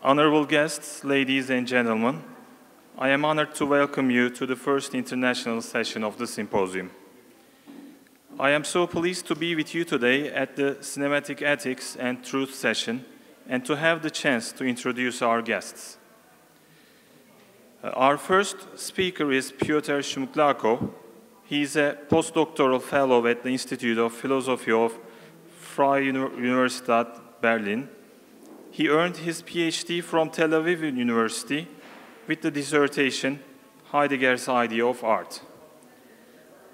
Honorable guests, ladies and gentlemen, I am honored to welcome you to the first international session of the Symposium. I am so pleased to be with you today at the Cinematic Ethics and Truth session and to have the chance to introduce our guests. Our first speaker is Piotr Schmucklacho. He is a postdoctoral fellow at the Institute of Philosophy of Freie Universität Berlin. He earned his PhD from Tel Aviv University with the dissertation Heidegger's Idea of Art.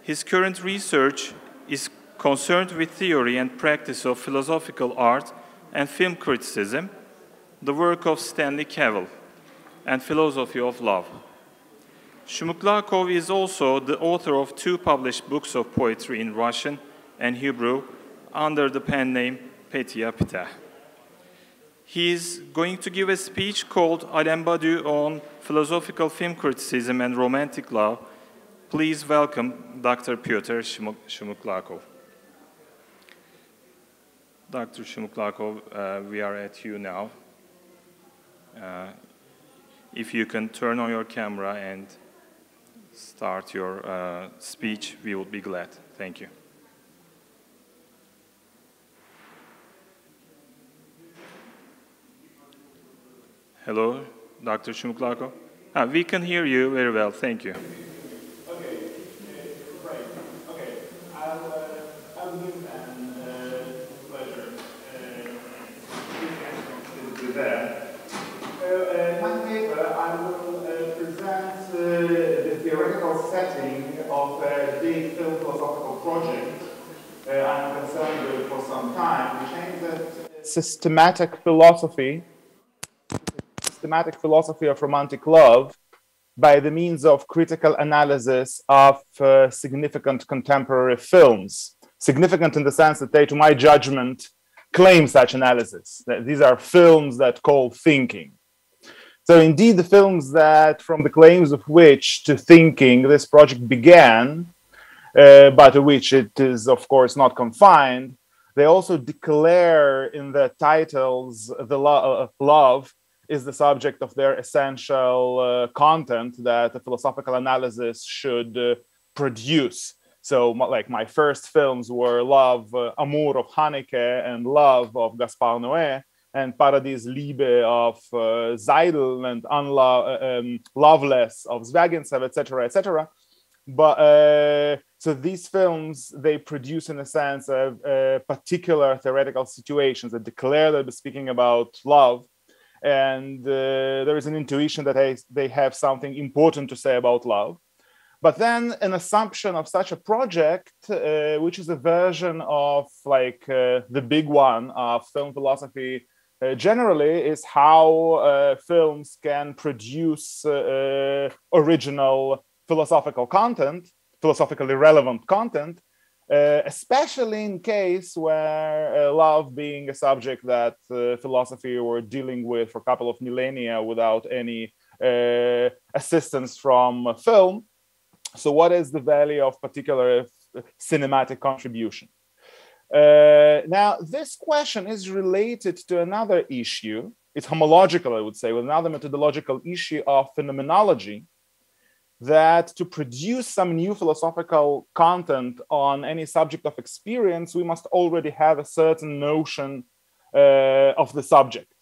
His current research is concerned with theory and practice of philosophical art and film criticism, the work of Stanley Cavell, and philosophy of love. Shmugliakov is also the author of 2 published books of poetry in Russian and Hebrew under the pen name Petia Ptah. He is going to give a speech called Alain Badiou on philosophical film criticism and romantic love. Please welcome Dr. Piotr Schmucklacho. Dr. Schmucklacho, we are at you now. If you can turn on your camera and start your speech, we would be glad. Thank you. Hello, Dr. Schmucklacho. We can hear you very well. Thank you. Okay, great. Okay, I'll give an pleasure to there. In my paper, I will present the theoretical setting of a big film philosophical project I'm concerned with for some time, which aims at systematic philosophy of romantic love by the means of critical analysis of significant contemporary films. Significant in the sense that they, to my judgment, claim such analysis. That these are films that call thinking. So indeed, the films that, from the claims of which to thinking this project began, but to which it is, of course, not confined, they also declare in their titles the love is the subject of their essential content that a philosophical analysis should produce. So like my first films were Love, Amour of Haneke and Love of Gaspar Noé and Paradies Liebe of Seidel and Loveless of Zvyagintsev, etc., etc. But so these films, they produce in a sense particular theoretical situations that declare that they're speaking about love. And there is an intuition that they have something important to say about love. But then an assumption of such a project, which is a version of like the big one of film philosophy generally, is how films can produce original philosophical content, philosophically relevant content, especially in case where love being a subject that philosophy were dealing with for a couple of millennia without any assistance from film. So what is the value of particular cinematic contribution? Now, this question is related to another issue. It's homological, I would say, with another methodological issue of phenomenology, that to produce some new philosophical content on any subject of experience, we must already have a certain notion of the subject.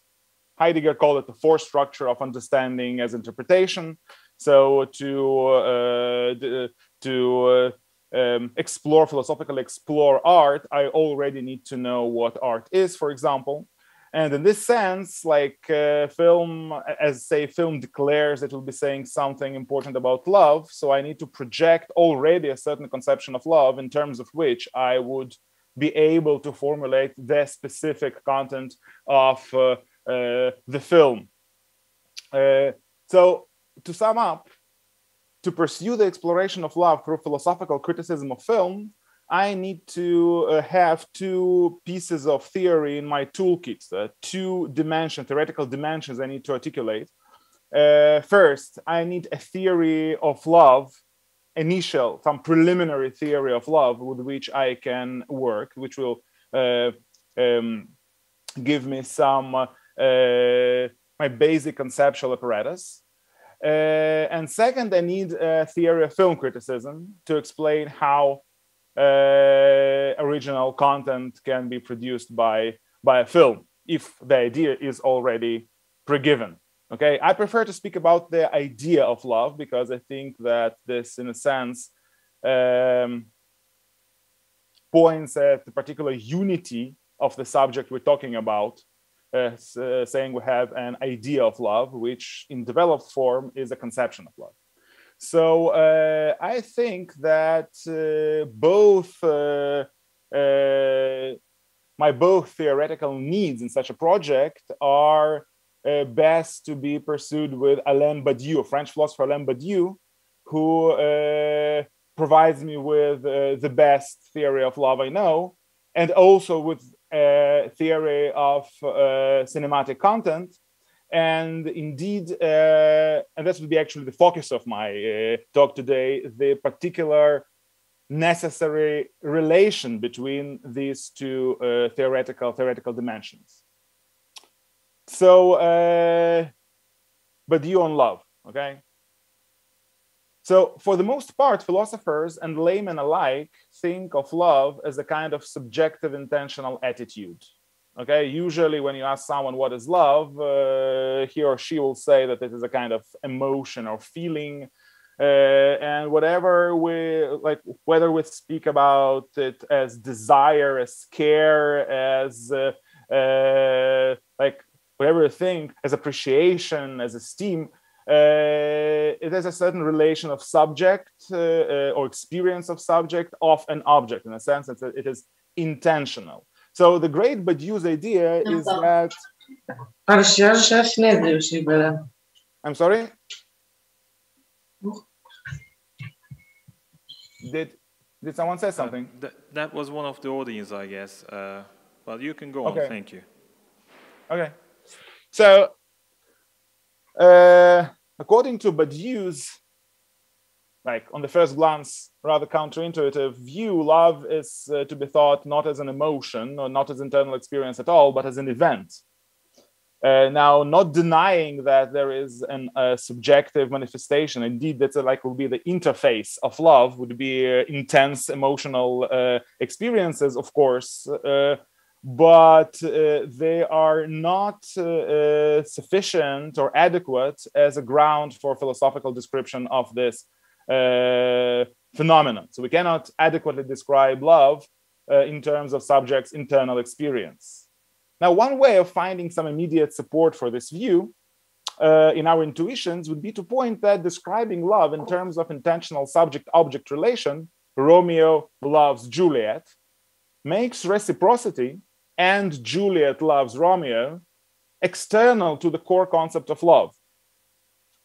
Heidegger called it the force structure of understanding as interpretation. So to philosophically explore art, I already need to know what art is, for example. And in this sense, like film, as say, film declares it will be saying something important about love. So I need to project already a certain conception of love in terms of which I would be able to formulate the specific content of the film. So to sum up, to pursue the exploration of love through philosophical criticism of film, I need to have 2 pieces of theory in my toolkit, 2 theoretical dimensions I need to articulate. First, I need a theory of love, some preliminary theory of love with which I can work, which will give me some my basic conceptual apparatus. And second, I need a theory of film criticism to explain how original content can be produced by a film, if the idea is already pre-given. Okay, I prefer to speak about the idea of love because I think that this, in a sense, points at the particular unity of the subject we're talking about, saying we have an idea of love, which in developed form is a conception of love. So I think that my both theoretical needs in such a project are best to be pursued with Alain Badiou, French philosopher Alain Badiou, who provides me with the best theory of love I know, and also with theory of cinematic content. And indeed, and this will be actually the focus of my talk today, the particular necessary relation between these two theoretical dimensions. So, Badiou on love, okay? So for the most part, philosophers and laymen alike think of love as a kind of subjective intentional attitude. Okay, usually when you ask someone what is love, he or she will say that it is a kind of emotion or feeling, and whatever whether we speak about it as desire, as care, as whatever you think, as appreciation, as esteem, it has a certain relation of subject or experience of subject of an object, in a sense that it is intentional. So the great Badiou's idea is that... I'm sorry? Did someone say something? That was one of the audience, I guess. Well, you can go on, thank you. Okay. So, according to Badiou's, on the first glance, rather counterintuitive view, love is to be thought not as an emotion or not as internal experience at all, but as an event. Now, not denying that there is a subjective manifestation. Indeed, that's will be the interface of love, would be intense emotional experiences, of course, but they are not sufficient or adequate as a ground for philosophical description of this phenomenon. So we cannot adequately describe love in terms of subject's internal experience. Now, one way of finding some immediate support for this view in our intuitions would be to point that describing love in terms of intentional subject-object relation, Romeo loves Juliet, makes reciprocity and Juliet loves Romeo external to the core concept of love.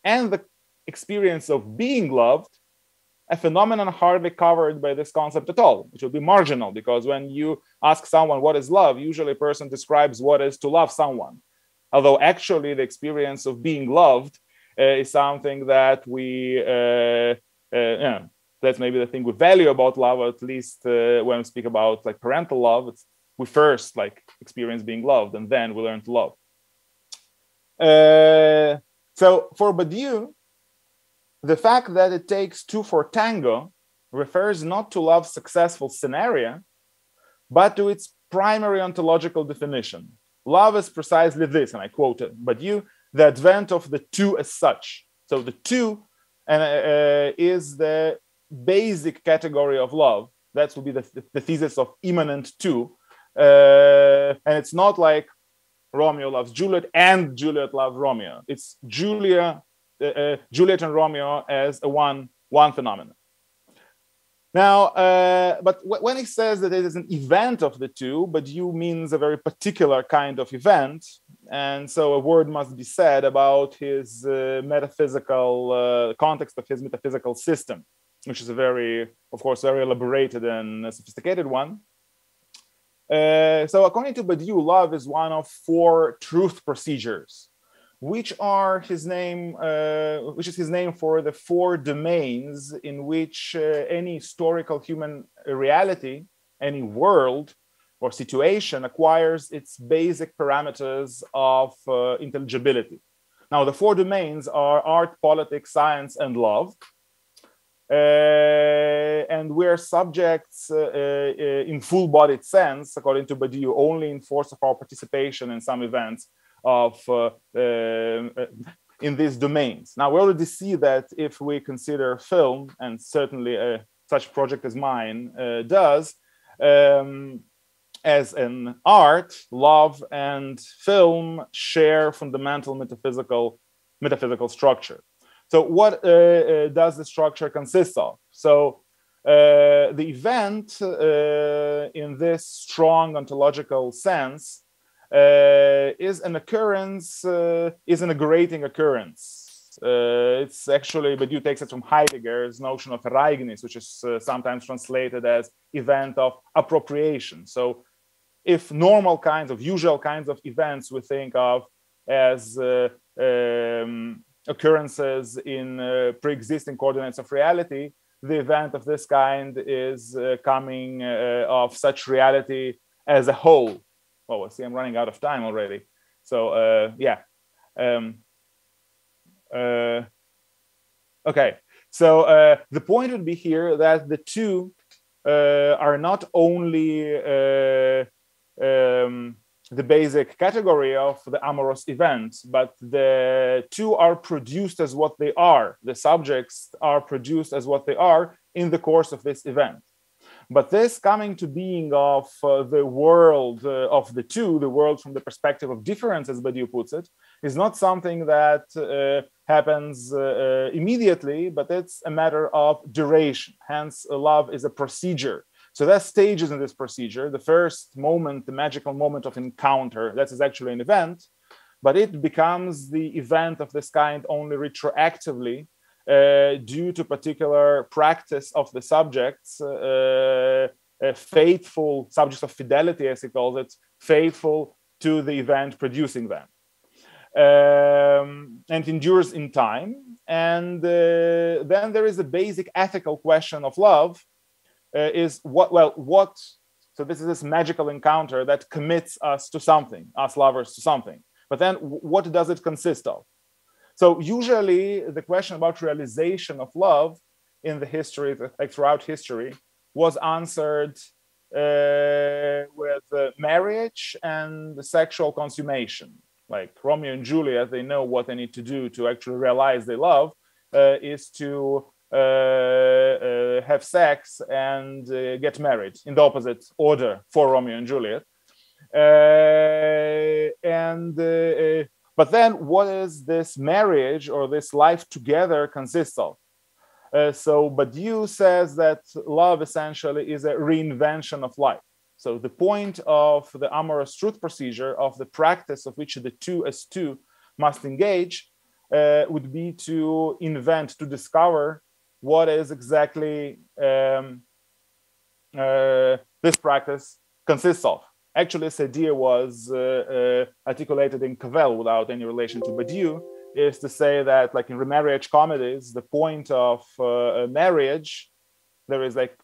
And the experience of being loved, a phenomenon hardly covered by this concept at all, which will be marginal, because when you ask someone what is love, usually a person describes what is to love someone. Although actually the experience of being loved is something that that's maybe the thing we value about love, or at least when we speak about parental love, we first experience being loved and then we learn to love. So for Badiou, the fact that it takes two for tango refers not to love's successful scenario, but to its primary ontological definition. Love is precisely this, and I quote Badiou, the advent of the two as such. So the two is the basic category of love. That will be the thesis of immanent two. And it's not like Romeo loves Juliet and Juliet loves Romeo. It's Juliet and Romeo as a one phenomenon. Now, but when he says that it is an event of the two, Badiou means a very particular kind of event. And so a word must be said about his metaphysical context of his metaphysical system, which is of course, very elaborated and sophisticated one. So according to Badiou, love is one of four truth procedures, which is his name for the four domains in which any historical human reality, any world or situation acquires its basic parameters of intelligibility. Now, the four domains are art, politics, science, and love. And we're subjects in full-bodied sense, according to Badiou, only in force of our participation in some events of in these domains. Now, we already see that if we consider film, and certainly such project as mine does, as an art, love and film share fundamental metaphysical structure. So what does the structure consist of? So the event in this strong ontological sense is an occurrence, is an aggregating occurrence. It's actually, Badiou takes it from Heidegger's notion of Ereignis, which is sometimes translated as event of appropriation. So if normal kinds of, usual kinds of events we think of as occurrences in pre-existing coordinates of reality, the event of this kind is coming of such reality as a whole. Oh, see, I'm running out of time already. So yeah. Okay, so the point would be here that the two are not only the basic category of the amorous event, but the two are produced as what they are. The subjects are produced as what they are in the course of this event. But this coming to being of the world of the two, the world from the perspective of difference, as Badiou puts it, is not something that happens immediately, but it's a matter of duration. Hence, love is a procedure. So there's stages in this procedure. The first moment, the magical moment of encounter, that is actually an event, but it becomes the event of this kind only retroactively due to particular practice of the subjects, faithful subjects of fidelity, as he calls it, faithful to the event producing them. And endures in time. And then there is a basic ethical question of love. Is what, so this is this magical encounter that commits us to something, us lovers to something. But then what does it consist of? So usually the question about realization of love in the history, like throughout history, was answered with marriage and sexual consummation. Like Romeo and Juliet, they know what they need to do to actually realize their love is to have sex and get married in the opposite order for Romeo and Juliet. But then what is this marriage or this life together consists of? So Badiou says that love essentially is a reinvention of life. So the point of the amorous truth procedure, of the practice of which the two as two must engage, would be to invent, to discover what is exactly this practice consists of. Actually, this idea was articulated in Cavell without any relation to Badiou, is to say that, like in remarriage comedies, the point of marriage, there is like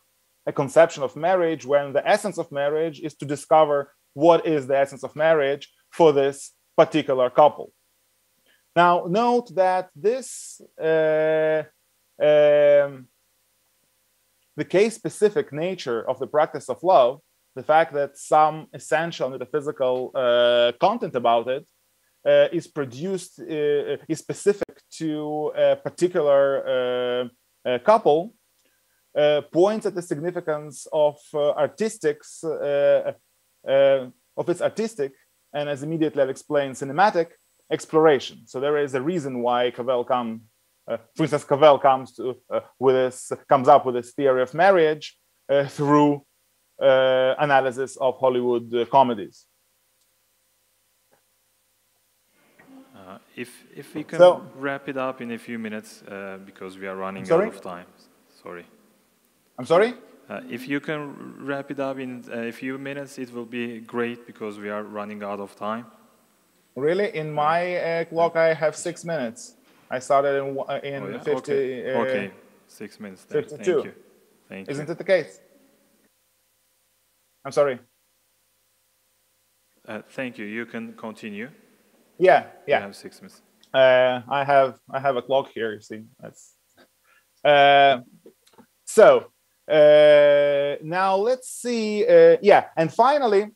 a conception of marriage when the essence of marriage is to discover what is the essence of marriage for this particular couple. Now, note that this the case-specific nature of the practice of love, the fact that some essential metaphysical content about it is produced, is specific to a particular couple, points at the significance of artistics, of its artistic, and as immediately I'll explain, cinematic exploration. So there is a reason why Cavell for instance, Cavell comes up with this theory of marriage through analysis of Hollywood comedies. If we can wrap it up in a few minutes because we are running out of time. Sorry. I'm sorry? If you can wrap it up in a few minutes, it will be great because we are running out of time. Really? In my clock, I have 6 minutes. I started in 50. Okay, 6 minutes. 52. Thank you. Thank you. Isn't it the case? I'm sorry. Thank you. You can continue. Yeah. You have 6 minutes. I have a clock here. You see, that's now let's see. Yeah, and finally,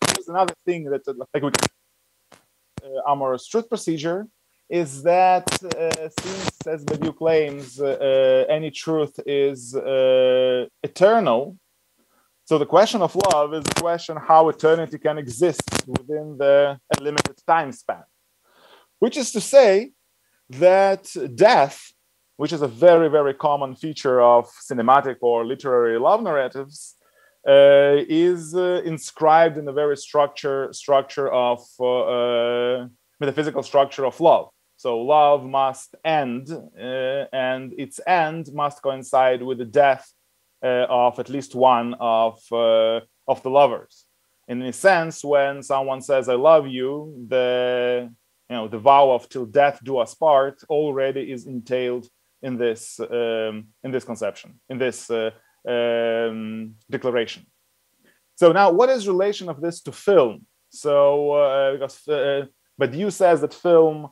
here's another thing that like we amorous truth procedure is that since, as Badiou claims, any truth is eternal. So the question of love is the question how eternity can exist within a limited time span. Which is to say that death, which is a very, very common feature of cinematic or literary love narratives, is inscribed in the very structure of metaphysical structure of love. So love must end, and its end must coincide with the death of at least one of the lovers. In a sense, when someone says "I love you," the vow of "till death do us part" already is entailed in this conception, in this declaration. So now, what is relation of this to film? So because Badiou says that film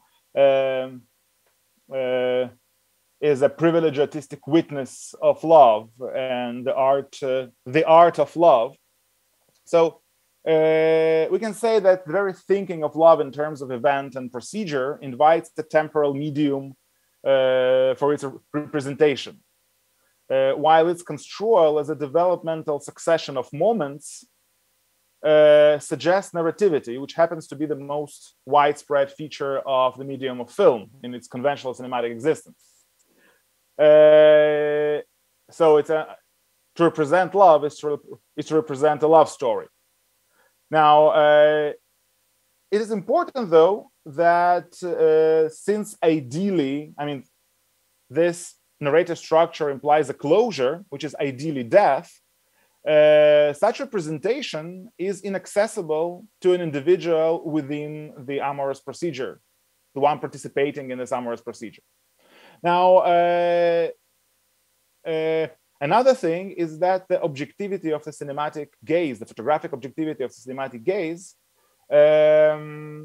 is a privileged artistic witness of love and the art of love. So we can say that the very thinking of love in terms of event and procedure invites the temporal medium for its representation, while its construal as a developmental succession of moments suggests narrativity, which happens to be the most widespread feature of the medium of film in its conventional cinematic existence. So to represent love is to represent a love story. Now, it is important, though, that since ideally, I mean, this narrative structure implies a closure, which is ideally death, such representation is inaccessible to an individual within the amorous procedure, the one participating in this amorous procedure. Now, another thing is that the objectivity of the cinematic gaze, the photographic objectivity of the cinematic gaze,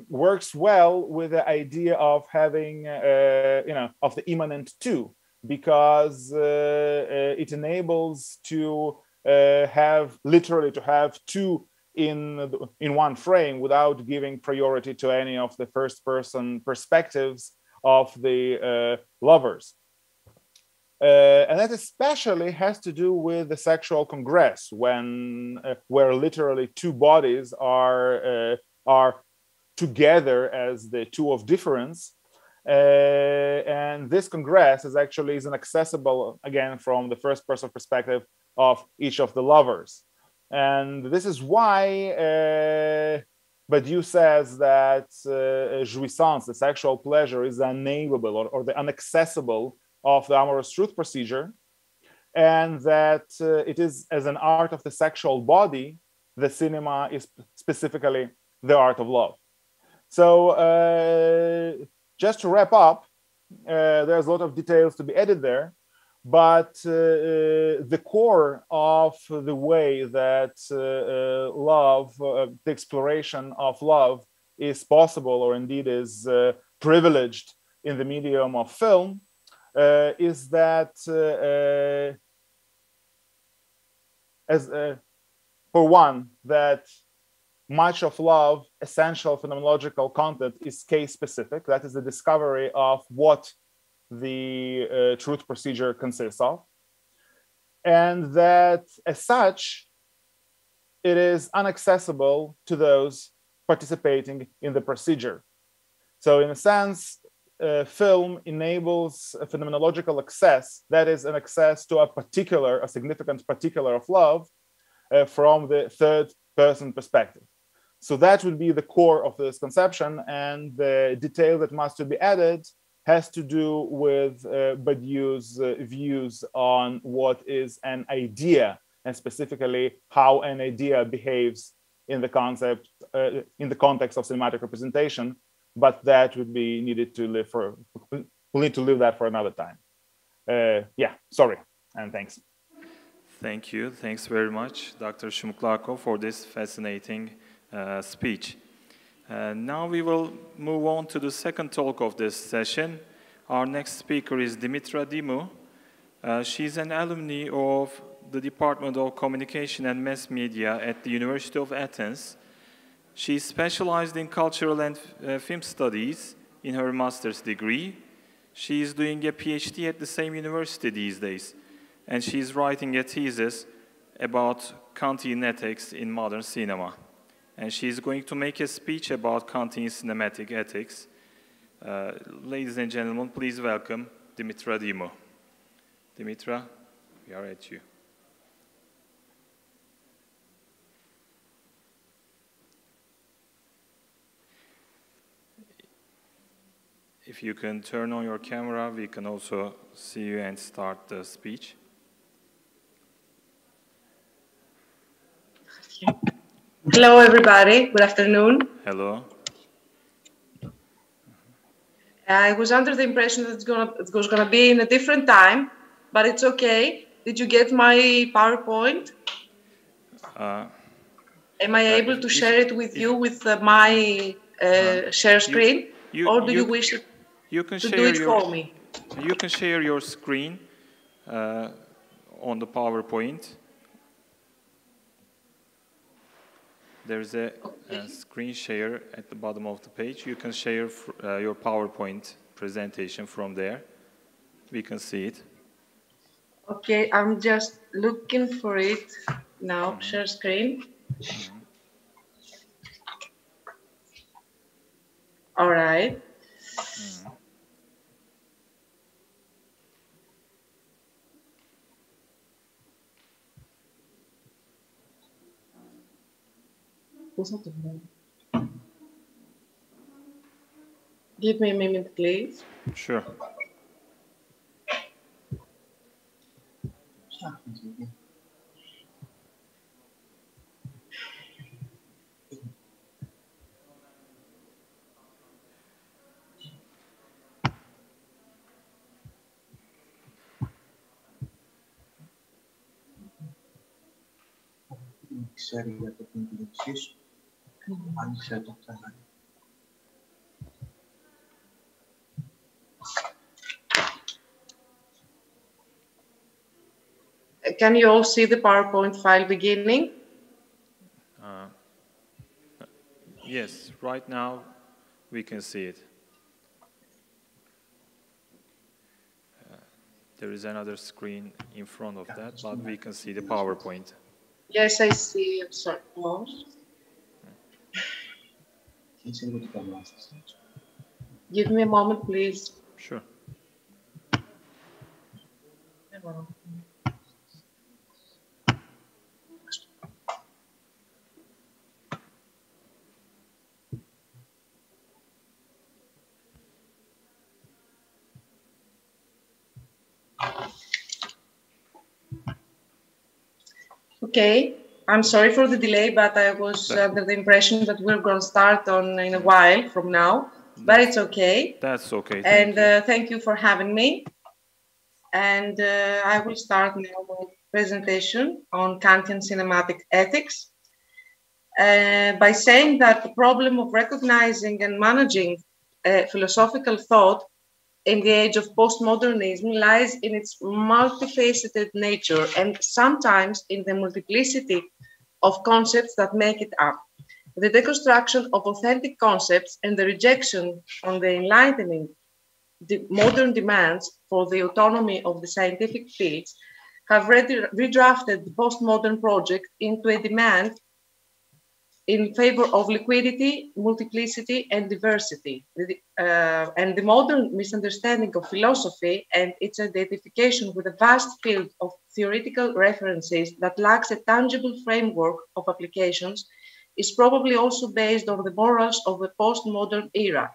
works well with the idea of having, of the immanent two, because it enables to have two in one frame without giving priority to any of the first-person perspectives of the lovers. And that especially has to do with the sexual congress, where literally two bodies are together as the two of difference. And this congress is inaccessible, again, from the first-person perspective of each of the lovers. And this is why Badiou says that jouissance, the sexual pleasure, is unnameable or the unaccessible of the amorous truth procedure, and that it is as an art of the sexual body, the cinema is specifically the art of love. So just to wrap up, there's a lot of details to be added there, but the core of the way that love, the exploration of love is possible, or indeed is privileged in the medium of film, is that for one, that much of love, essential phenomenological content, is case specific. That is the discovery of what the truth procedure consists of. And that as such, it is inaccessible to those participating in the procedure. So in a sense, film enables a phenomenological access, that is an access to a significant particular of love from the third person perspective. So that would be the core of this conception, and the detail that must be added has to do with Badiou's views on what is an idea, and specifically how an idea behaves in the context of cinematic representation. But that would be needed to live for. We'll need to leave that for another time. Yeah, sorry, and thanks. Thank you. Thanks very much, Dr. Schmucklacho, for this fascinating speech. Now we will move on to the second talk of this session. Our next speaker is Dimitra Dimou. She's an alumni of the Department of Communication and Mass Media at the University of Athens. She specialized in cultural and film studies in her master's degree. She is doing a PhD at the same university these days, and she's writing a thesis about Kantian ethics in modern cinema. And she's going to make a speech about Kantian cinematic ethics. Ladies and gentlemen, please welcome Dimitra Dimou. Dimitra, we are at you. If you can turn on your camera, we can also see you and start the speech. Hello, everybody. Good afternoon. Hello. I was under the impression that it was gonna be in a different time, but it's okay. Did you get my PowerPoint? Am I able to share it with you with my share screen, or do you wish to do it for me? You can share your screen on the PowerPoint. There's a screen share at the bottom of the page. You can share your PowerPoint presentation from there. We can see it. Okay, I'm just looking for it now. Share screen. All right. Give me a minute, please. Sure. Can you all see the PowerPoint file beginning? Yes, right now we can see it. There is another screen in front of that, but we can see the PowerPoint. Yes, I see. I'm sorry. Give me a moment, please. Sure. Okay, I'm sorry for the delay, but I was under the impression that we're going to start in a while from now, but it's okay. That's okay. Thank you for having me. And I will start now my presentation on Kantian cinematic ethics by saying that the problem of recognizing and managing philosophical thought in the age of postmodernism lies in its multifaceted nature and sometimes in the multiplicity of concepts that make it up. The deconstruction of authentic concepts and the rejection on the enlightening modern demands for the autonomy of the scientific fields have redrafted the postmodern project into a demand in favor of liquidity, multiplicity, and diversity. And the modern misunderstanding of philosophy and its identification with a vast field of theoretical references that lacks a tangible framework of applications is probably also based on the morals of the postmodern era,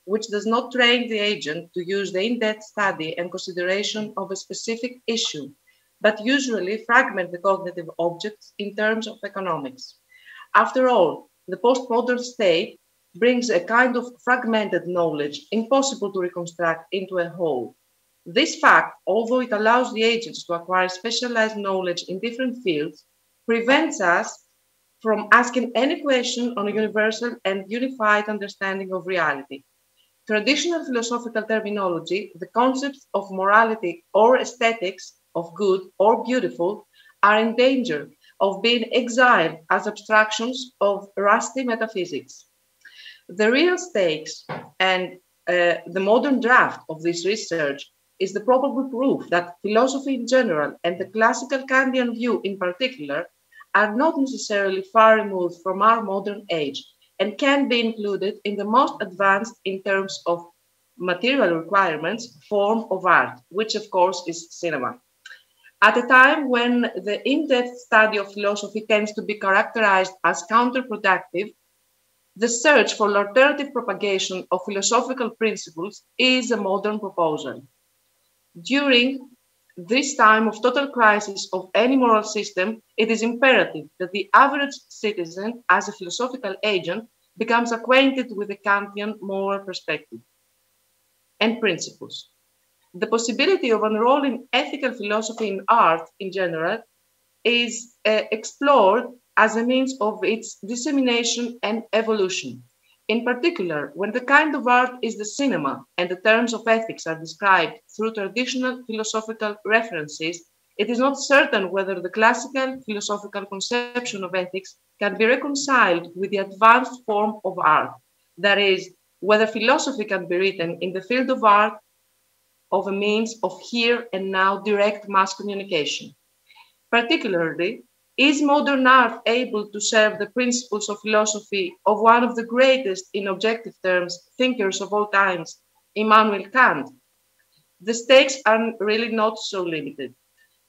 which does not train the agent to use the in-depth study and consideration of a specific issue, but usually fragment the cognitive objects in terms of economics. After all, the postmodern state brings a kind of fragmented knowledge impossible to reconstruct into a whole. This fact, although it allows the agents to acquire specialized knowledge in different fields, prevents us from asking any question on a universal and unified understanding of reality. Traditional philosophical terminology, the concepts of morality or aesthetics, of good or beautiful, are in danger of being exiled as abstractions of rusty metaphysics. The real stakes and the modern draft of this research is the probable proof that philosophy in general and the classical Kantian view in particular are not necessarily far removed from our modern age and can be included in the most advanced in terms of material requirements form of art, which of course is cinema. At a time when the in-depth study of philosophy tends to be characterized as counterproductive, the search for alternative propagation of philosophical principles is a modern proposal. During this time of total crisis of any moral system, it is imperative that the average citizen, as a philosophical agent, becomes acquainted with the Kantian moral perspective and principles. The possibility of unrolling ethical philosophy in art in general is explored as a means of its dissemination and evolution. In particular, when the kind of art is the cinema and the terms of ethics are described through traditional philosophical references, it is not certain whether the classical philosophical conception of ethics can be reconciled with the advanced form of art. That is, whether philosophy can be written in the field of art of a means of here and now direct mass communication. Particularly, is modern art able to serve the principles of philosophy of one of the greatest, in objective terms, thinkers of all times, Immanuel Kant? The stakes are really not so limited.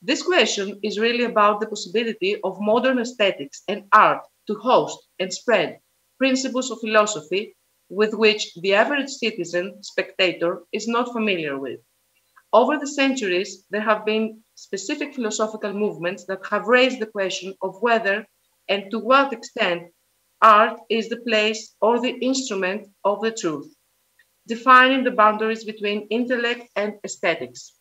This question is really about the possibility of modern aesthetics and art to host and spread principles of philosophy with which the average citizen, spectator, is not familiar with. Over the centuries, there have been specific philosophical movements that have raised the question of whether and to what extent art is the place or the instrument of the truth, defining the boundaries between intellect and aesthetics.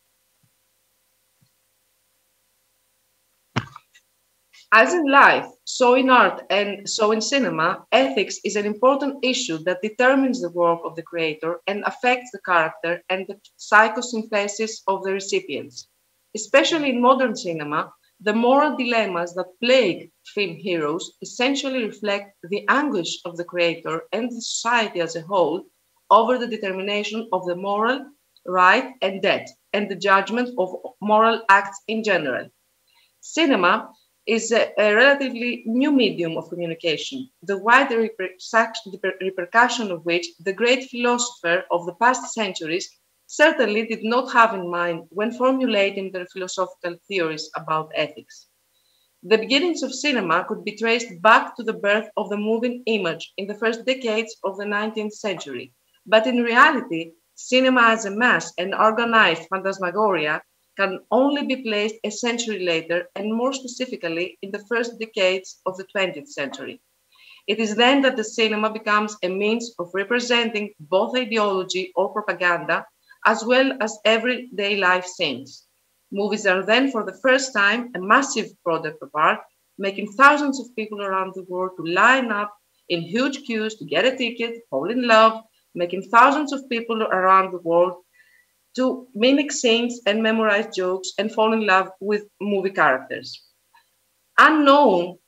As in life, so in art and so in cinema, ethics is an important issue that determines the work of the creator and affects the character and the psychosynthesis of the recipients. Especially in modern cinema, the moral dilemmas that plague film heroes essentially reflect the anguish of the creator and the society as a whole over the determination of the moral, right, and debt, and the judgment of moral acts in general. Cinema is a relatively new medium of communication, the wide repercussion of which the great philosopher of the past centuries certainly did not have in mind when formulating their philosophical theories about ethics. The beginnings of cinema could be traced back to the birth of the moving image in the first decades of the 19th century. But in reality, cinema as a mass and organized phantasmagoria can only be placed a century later, and more specifically in the first decades of the 20th century. It is then that the cinema becomes a means of representing both ideology or propaganda, as well as everyday life scenes. Movies are then, for the first time, a massive product of art, making thousands of people around the world to line up in huge queues to get a ticket, fall in love, making thousands of people around the world to mimic scenes and memorize jokes and fall in love with movie characters. Unknown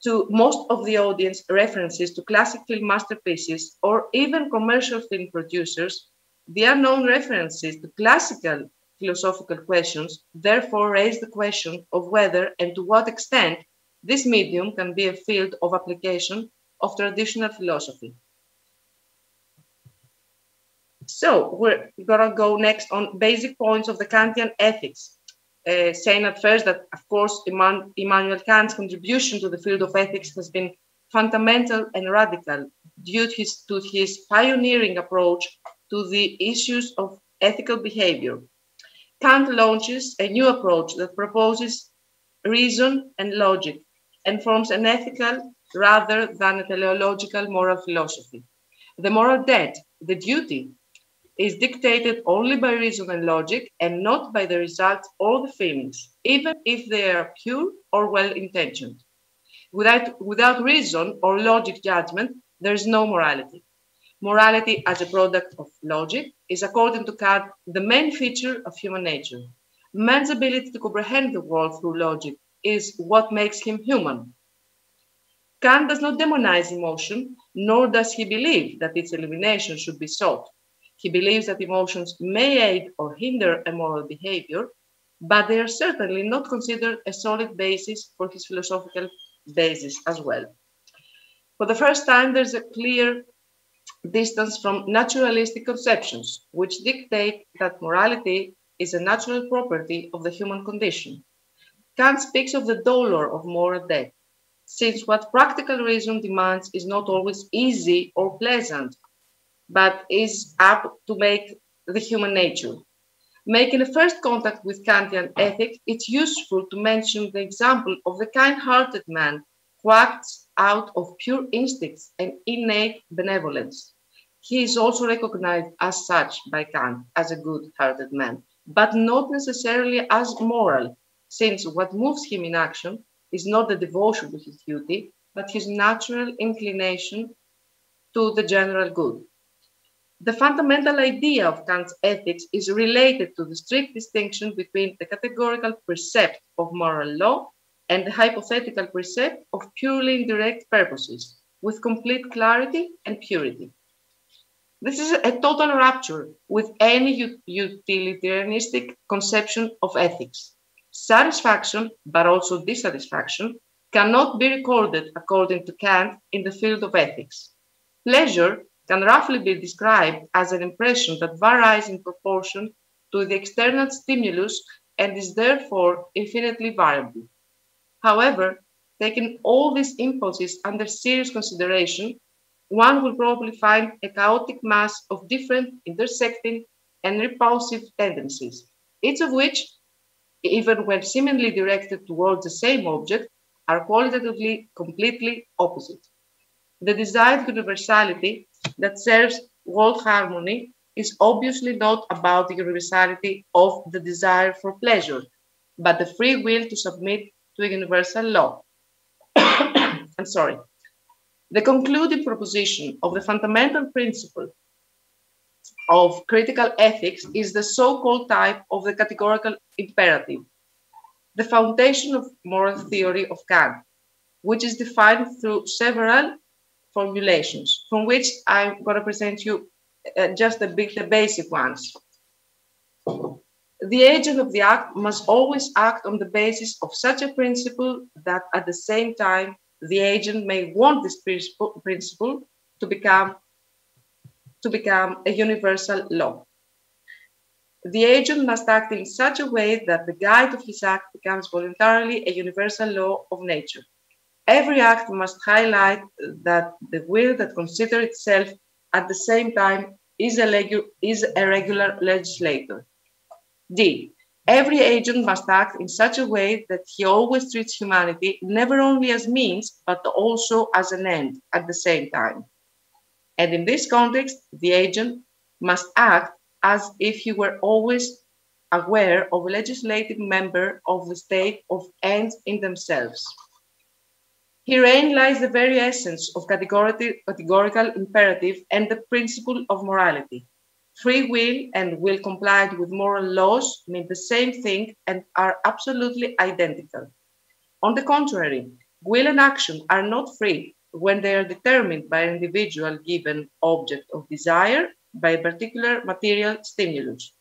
to most of the audience, references to classic film masterpieces or even commercial film producers, the unknown references to classical philosophical questions therefore raise the question of whether and to what extent this medium can be a field of application of traditional philosophy. So we're going to go next on basic points of the Kantian ethics, saying at first that, of course, Immanuel Kant's contribution to the field of ethics has been fundamental and radical due to his pioneering approach to the issues of ethical behavior. Kant launches a new approach that proposes reason and logic and forms an ethical rather than a teleological moral philosophy. The moral debt, the duty, is dictated only by reason and logic and not by the results or the feelings, even if they are pure or well-intentioned. Without reason or logic judgment, there is no morality. Morality as a product of logic is, according to Kant, the main feature of human nature. Man's ability to comprehend the world through logic is what makes him human. Kant does not demonize emotion, nor does he believe that its elimination should be sought. He believes that emotions may aid or hinder a moral behavior, but they are certainly not considered a solid basis for his philosophical basis as well. For the first time, there's a clear distance from naturalistic conceptions, which dictate that morality is a natural property of the human condition. Kant speaks of the dolor of moral death, since what practical reason demands is not always easy or pleasant, but is apt to make the human nature. Making a first contact with Kantian ethics, it's useful to mention the example of the kind-hearted man who acts out of pure instincts and innate benevolence. He is also recognized as such by Kant, as a good-hearted man, but not necessarily as moral, since what moves him in action is not the devotion to his duty, but his natural inclination to the general good. The fundamental idea of Kant's ethics is related to the strict distinction between the categorical precept of moral law and the hypothetical precept of purely indirect purposes, with complete clarity and purity. This is a total rupture with any utilitarianistic conception of ethics. Satisfaction, but also dissatisfaction, cannot be recorded, according to Kant, in the field of ethics. Pleasure can roughly be described as an impression that varies in proportion to the external stimulus and is therefore infinitely variable. However, taking all these impulses under serious consideration, one will probably find a chaotic mass of different, intersecting, and repulsive tendencies, each of which, even when seemingly directed towards the same object, are qualitatively completely opposite. The desired universality that serves world harmony is obviously not about the universality of the desire for pleasure, but the free will to submit to a universal law. I'm sorry. The concluding proposition of the fundamental principle of critical ethics is the so-called type of the categorical imperative, the foundation of moral theory of Kant, which is defined through several formulations, from which I'm going to present you just the basic ones. The agent of the act must always act on the basis of such a principle that at the same time the agent may want this principle to become a universal law. The agent must act in such a way that the guide of his act becomes voluntarily a universal law of nature. Every act must highlight that the will that considers itself at the same time is a regular legislator. D. Every agent must act in such a way that he always treats humanity never only as means, but also as an end at the same time. And in this context, the agent must act as if he were always aware of a legislative member of the state of ends in themselves. Herein lies the very essence of categorical imperative and the principle of morality. Free will and will complied with moral laws mean the same thing and are absolutely identical. On the contrary, will and action are not free when they are determined by an individual given object of desire by a particular material stimulus.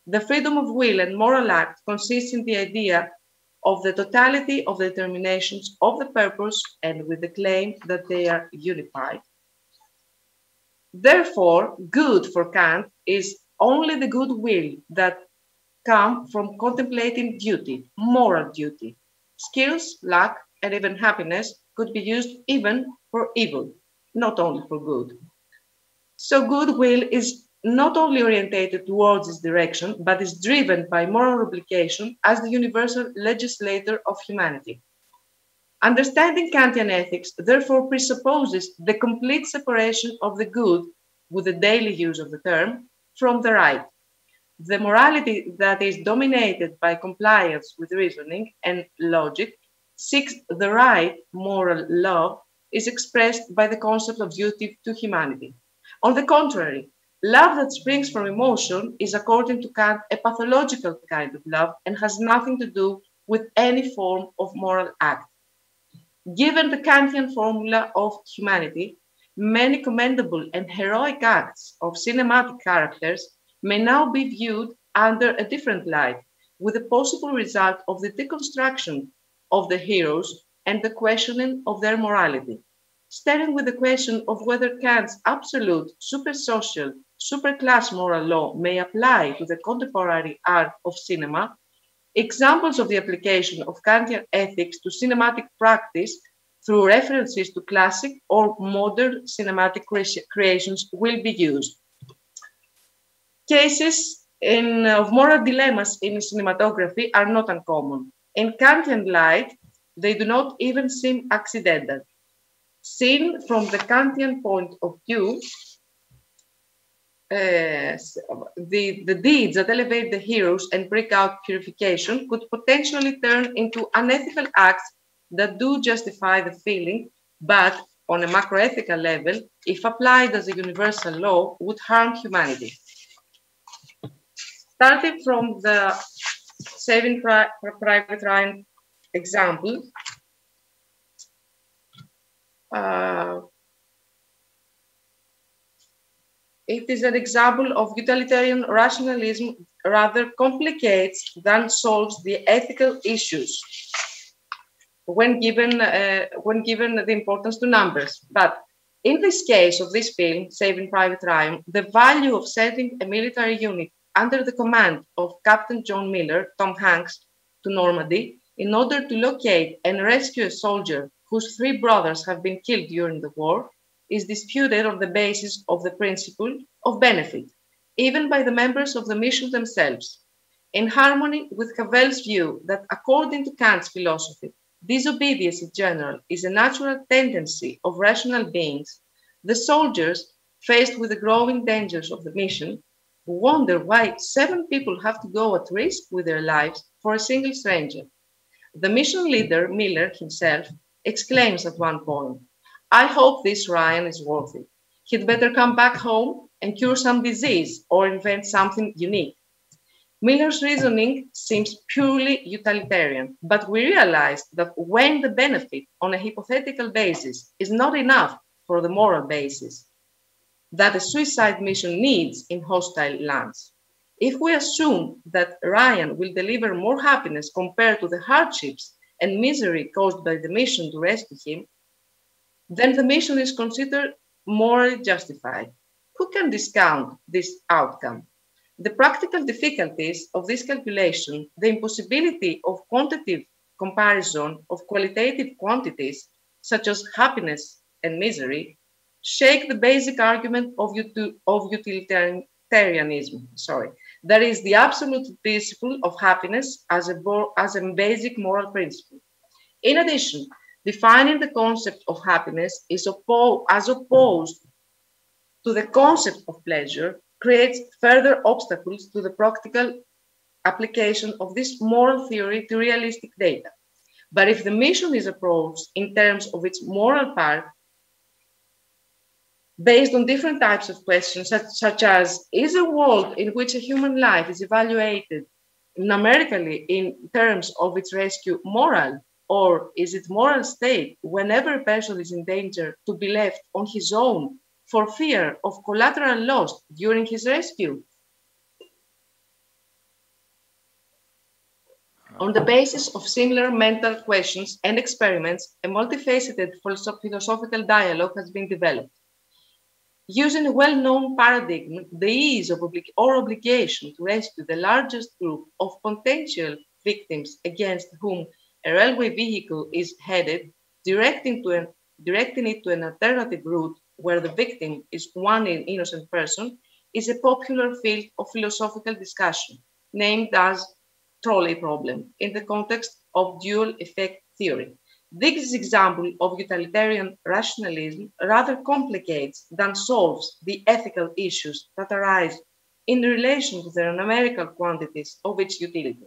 The freedom of will and moral act consists in the idea of the totality of the determinations of the purpose and with the claim that they are unified. Therefore, good for Kant is only the good will that come from contemplating duty, moral duty. Skills, luck, and even happiness could be used even for evil, not only for good. So goodwill is not only orientated towards this direction, but is driven by moral obligation as the universal legislator of humanity. Understanding Kantian ethics therefore presupposes the complete separation of the good, with the daily use of the term, from the right. The morality that is dominated by compliance with reasoning and logic seeks the right moral love is expressed by the concept of duty to humanity. On the contrary, love that springs from emotion is, according to Kant, a pathological kind of love and has nothing to do with any form of moral act. Given the Kantian formula of humanity, many commendable and heroic acts of cinematic characters may now be viewed under a different light, with the possible result of the deconstruction of the heroes and the questioning of their morality. Starting with the question of whether Kant's absolute super-social, super-class moral law may apply to the contemporary art of cinema, examples of the application of Kantian ethics to cinematic practice through references to classic or modern cinematic creations will be used. Cases of moral dilemmas in cinematography are not uncommon. In Kantian light, they do not even seem accidental. Seen from the Kantian point of view, the deeds that elevate the heroes and bring out purification could potentially turn into unethical acts that do justify the feeling, but on a macroethical level, if applied as a universal law, would harm humanity. Starting from the Saving Private Ryan example, it is an example of utilitarian rationalism rather complicates than solves the ethical issues when given the importance to numbers. But in this case of this film, Saving Private Ryan, the value of sending a military unit under the command of Captain John Miller, Tom Hanks, to Normandy in order to locate and rescue a soldier whose 3 brothers have been killed during the war is disputed on the basis of the principle of benefit, even by the members of the mission themselves. In harmony with Havel's view that, according to Kant's philosophy, disobedience in general is a natural tendency of rational beings, the soldiers, faced with the growing dangers of the mission, wonder why 7 people have to go at risk with their lives for a single stranger. The mission leader, Miller himself, exclaims at one point, "I hope this Ryan is worth it. He'd better come back home and cure some disease or invent something unique." Miller's reasoning seems purely utilitarian, but we realize that when the benefit on a hypothetical basis is not enough for the moral basis that a suicide mission needs in hostile lands, if we assume that Ryan will deliver more happiness compared to the hardships and misery caused by the mission to rescue him, then the mission is considered morally justified. Who can discount this outcome? The practical difficulties of this calculation, the impossibility of quantitative comparison of qualitative quantities, such as happiness and misery, shake the basic argument of utilitarianism. That is the absolute principle of happiness as a basic moral principle. In addition, defining the concept of happiness is as opposed to the concept of pleasure creates further obstacles to the practical application of this moral theory to realistic data. But if the mission is approached in terms of its moral part, based on different types of questions, such as, is a world in which a human life is evaluated numerically in terms of its rescue moral, or is it moral state whenever a person is in danger to be left on his own for fear of collateral loss during his rescue? On the basis of similar mental questions and experiments, a multifaceted philosophical dialogue has been developed. Using a well-known paradigm, the ease of obligation to rescue the largest group of potential victims against whom a railway vehicle is headed, directing it to an alternative route where the victim is one innocent person, is a popular field of philosophical discussion, named as Trolley Problem, in the context of dual effect theory. This example of utilitarian rationalism rather complicates than solves the ethical issues that arise in relation to the numerical quantities of its utility.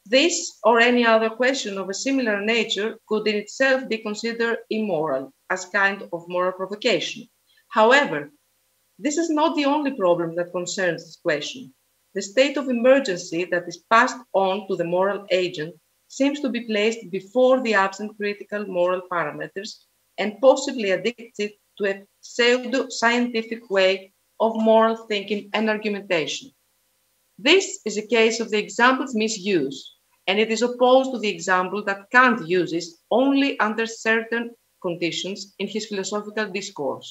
This or any other question of a similar nature could in itself be considered immoral as kind of moral provocation. However, this is not the only problem that concerns this question. The state of emergency that is passed on to the moral agent seems to be placed before the absent critical moral parameters and possibly addicted to a pseudo-scientific way of moral thinking and argumentation. This is a case of the example's misuse, and it is opposed to the example that Kant uses only under certain conditions in his philosophical discourse.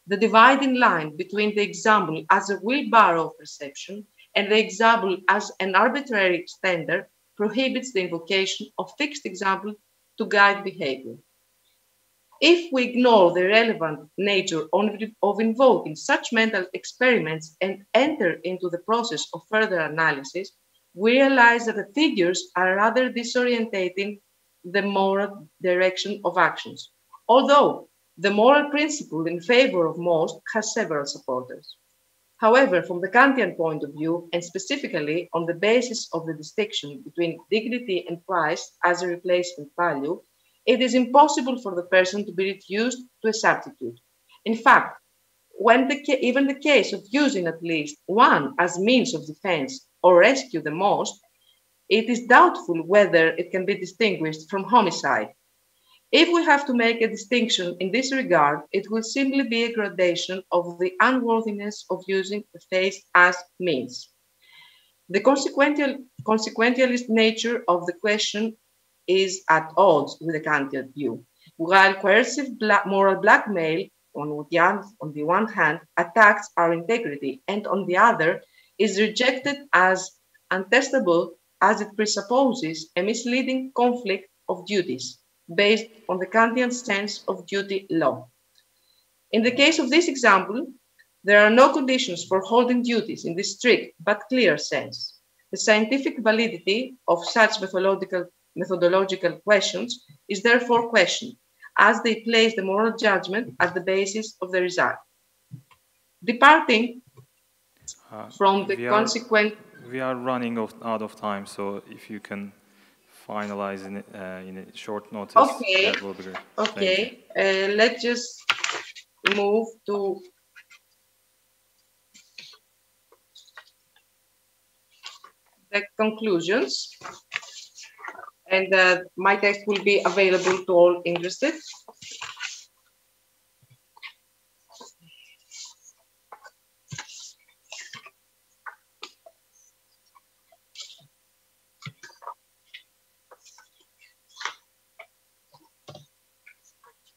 The dividing line between the example as a wheelbarrow of perception and the example as an arbitrary standard prohibits the invocation of fixed example to guide behavior. If we ignore the relevant nature of invoking such mental experiments and enter into the process of further analysis, we realize that the figures are rather disorientating the moral direction of actions, although the moral principle in favor of most has several supporters. However, from the Kantian point of view, and specifically on the basis of the distinction between dignity and price as a replacement value, it is impossible for the person to be reduced to a substitute. In fact, when even the case of using at least one as means of defense or rescue the most, it is doubtful whether it can be distinguished from homicide. If we have to make a distinction in this regard, it will simply be a gradation of the unworthiness of using the face as means. The consequentialist nature of the question is at odds with the Kantian view. While coercive moral blackmail, on the one hand, attacks our integrity, and on the other, is rejected as untestable as it presupposes a misleading conflict of duties based on the Kantian sense of duty law. In the case of this example, there are no conditions for holding duties in this strict but clear sense. The scientific validity of such methodological questions is therefore questioned, as they place the moral judgment at the basis of the result. Departing from the consequent... We are running out of time, so if you can finalize in a short notice, okay. That will be great. Okay, let's just move to the conclusions. And my text will be available to all interested.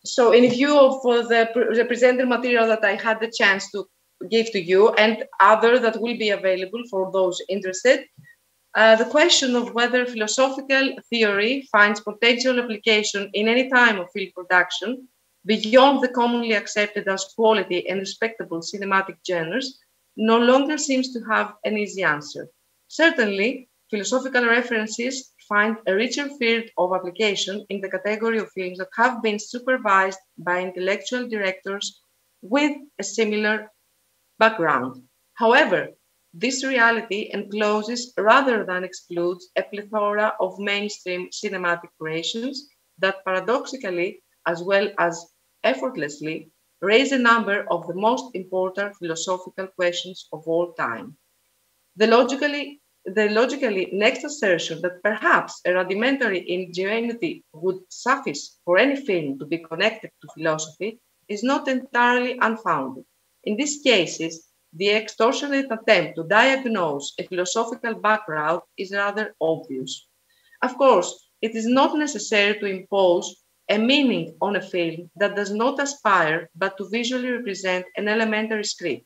So in view of the presented material that I had the chance to give to you and other that will be available for those interested, the question of whether philosophical theory finds potential application in any time of film production beyond the commonly accepted as quality and respectable cinematic genres no longer seems to have an easy answer. Certainly, philosophical references find a richer field of application in the category of films that have been supervised by intellectual directors with a similar background. However, this reality encloses rather than excludes a plethora of mainstream cinematic creations that paradoxically, as well as effortlessly, raise a number of the most important philosophical questions of all time. The logically next assertion that perhaps a rudimentary ingenuity would suffice for any film to be connected to philosophy is not entirely unfounded. In these cases, the extortionate attempt to diagnose a philosophical background is rather obvious. Of course, it is not necessary to impose a meaning on a film that does not aspire but to visually represent an elementary script.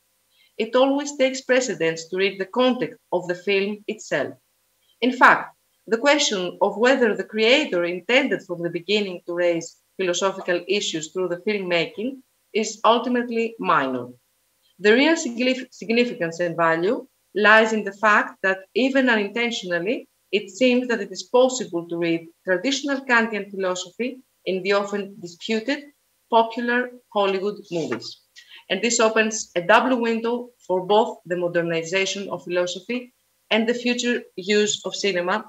It always takes precedence to read the context of the film itself. In fact, the question of whether the creator intended from the beginning to raise philosophical issues through the filmmaking is ultimately minor. The real significance and value lies in the fact that even unintentionally, it seems that it is possible to read traditional Kantian philosophy in the often disputed popular Hollywood movies. And this opens a double window for both the modernization of philosophy and the future use of cinema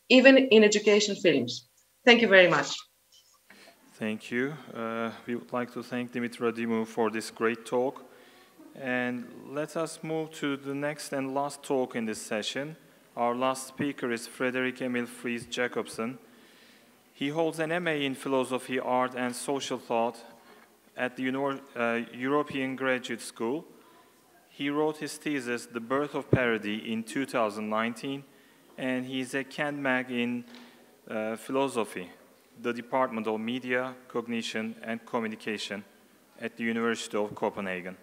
even in education films. Thank you very much. Thank you. We would like to thank Dimitra Dimou for this great talk. And let us move to the next and last talk in this session. Our last speaker is Frederik-Emil Friis Jacobson. He holds an MA in Philosophy, Art, and Social Thought at the European Graduate School. He wrote his thesis, The Birth of Parody, in 2019, and he's a CandMag in Philosophy, the Department of Media, Cognition, and Communication at the University of Copenhagen.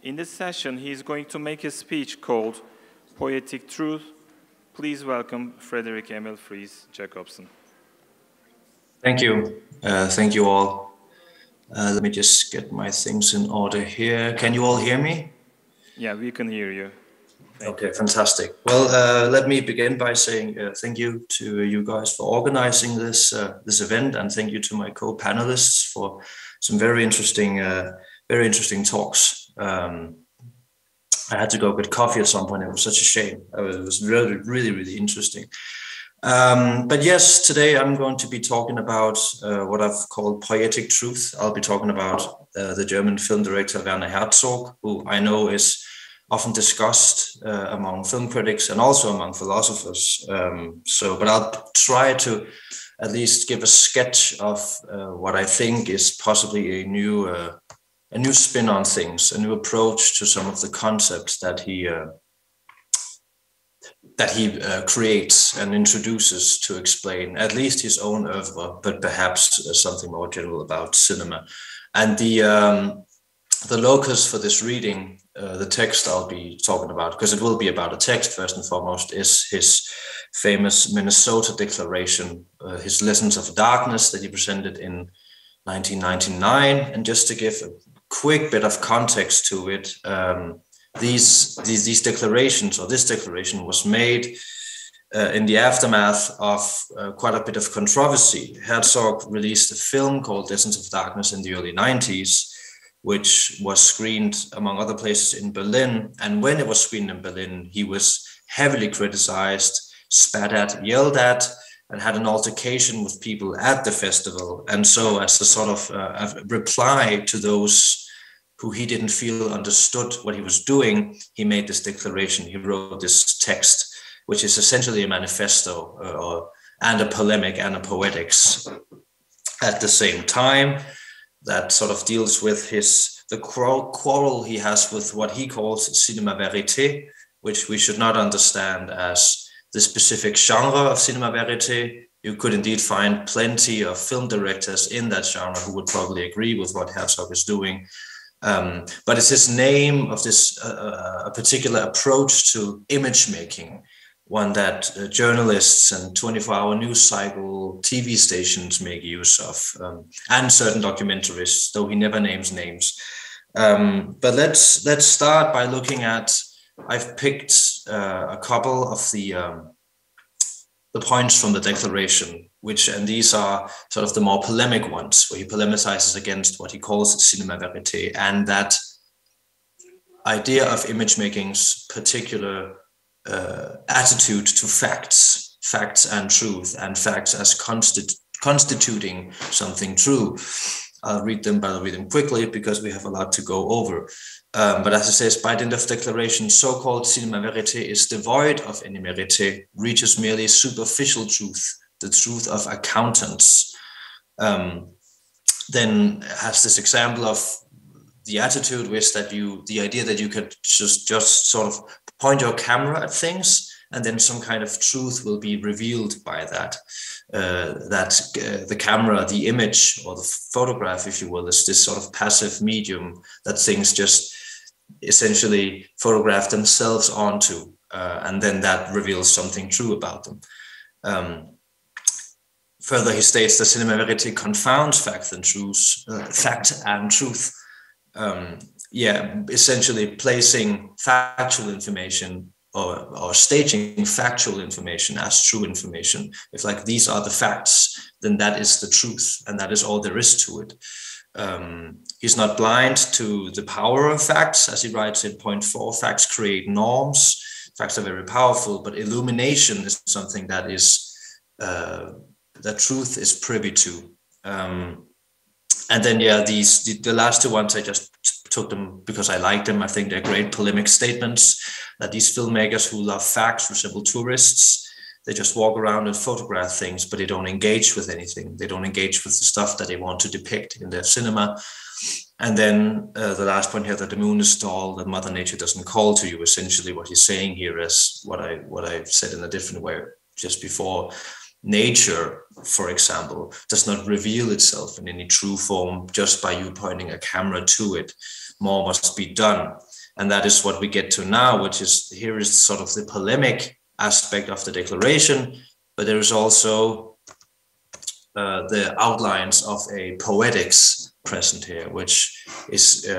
In this session, he is going to make a speech called Poietic Truth. Please welcome Frederik-Emil Friis Jacobson. Thank you. Thank you all. Let me just get my things in order here. Can you all hear me? Yeah, we can hear you. Okay, fantastic. Well, let me begin by saying thank you to you guys for organizing this event, and thank you to my co-panelists for some very interesting talks. I had to go get coffee at some point. It was such a shame. It was really interesting. But yes, today I'm going to be talking about what I've called poietic truth. I'll be talking about the German film director Werner Herzog, who I know is often discussed among film critics and also among philosophers. But I'll try to at least give a sketch of what I think is possibly a new spin on things, a new approach to some of the concepts that he creates and introduces to explain at least his own oeuvre, but perhaps something more general about cinema. And the locus for this reading, the text I'll be talking about, because it will be about a text first and foremost, is his famous Minnesota Declaration, his Lessons of Darkness that he presented in 1999. And just to give a quick bit of context to it, these declarations, or this declaration, was made in the aftermath of quite a bit of controversy. Herzog released a film called Lessons of Darkness in the early 90s, which was screened, among other places, in Berlin. And when it was screened in Berlin, he was heavily criticized, spat at, yelled at, and had an altercation with people at the festival. And so, as a sort of a reply to those who he didn't feel understood what he was doing, he made this declaration. He wrote this text, which is essentially a manifesto and a polemic and a poetics at the same time, that sort of deals with the quarrel he has with what he calls cinema verite, which we should not understand as the specific genre of cinema verite. You could indeed find plenty of film directors in that genre who would probably agree with what Herzog is doing. But it's his name of this a particular approach to image making, one that journalists and 24-hour news cycle TV stations make use of, and certain documentaries, though he never names names. But let's start by looking at, I've picked a couple of the points from the declaration, and these are sort of the more polemic ones, where he polemicizes against what he calls cinema verite, and that idea of image making's particular attitude to facts and truth, and facts as constituting something true. I'll read them quickly because we have a lot to go over. But as it says, by dint of declaration, so-called cinema verite is devoid of any verite, reaches merely superficial truth, the truth of accountants. Then has this example of the attitude which the idea that you could just sort of point your camera at things, and then some kind of truth will be revealed by that. The camera, the image, or the photograph, if you will, is this sort of passive medium that things just essentially photograph themselves onto, and then that reveals something true about them. Further, he states that cinema verite confounds fact and truth. Essentially placing factual information or staging factual information as true information. If like these are the facts, then that is the truth, and that is all there is to it. He's not blind to the power of facts, as he writes in point 4. Facts create norms. Facts are very powerful, but illumination is something that is that truth is privy to. And then, yeah, the last two ones, I just took them because I like them. I think they're great polemic statements that these filmmakers who love facts resemble tourists. They just walk around and photograph things, but they don't engage with anything. They don't engage with the stuff that they want to depict in their cinema. And then the last point here, that the moon is tall, that Mother Nature doesn't call to you. Essentially, what he's saying here is what I said in a different way just before. Nature, for example, does not reveal itself in any true form just by you pointing a camera to it. More must be done. And that is what we get to now, which is, here is sort of the polemic aspect of the declaration, but there is also the outlines of a poetics present here, which is,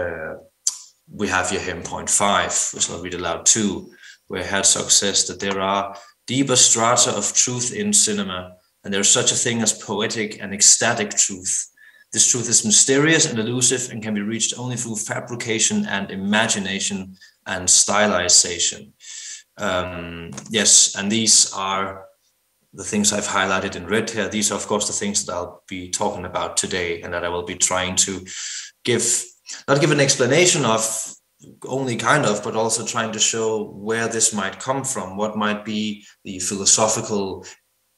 we have here in point 5, which I'll read aloud too, where Herzog says that there are deeper strata of truth in cinema, and there is such a thing as poetic and ecstatic truth. This truth is mysterious and elusive and can be reached only through fabrication and imagination and stylization. Yes, and these are the things I've highlighted in red here. These are, of course, the things that I'll be talking about today, and that I will be trying to not give an explanation of, only kind of, but also trying to show where this might come from, what might be the philosophical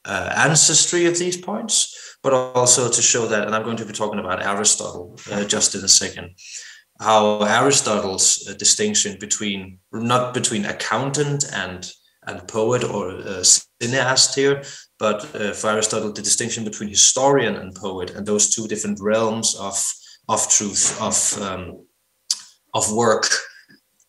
ancestry of these points, but also to show that, and I'm going to be talking about Aristotle just in a second, how Aristotle's distinction between, not between accountant and poet or cineast here, but for Aristotle, the distinction between historian and poet, and those two different realms of truth, of work,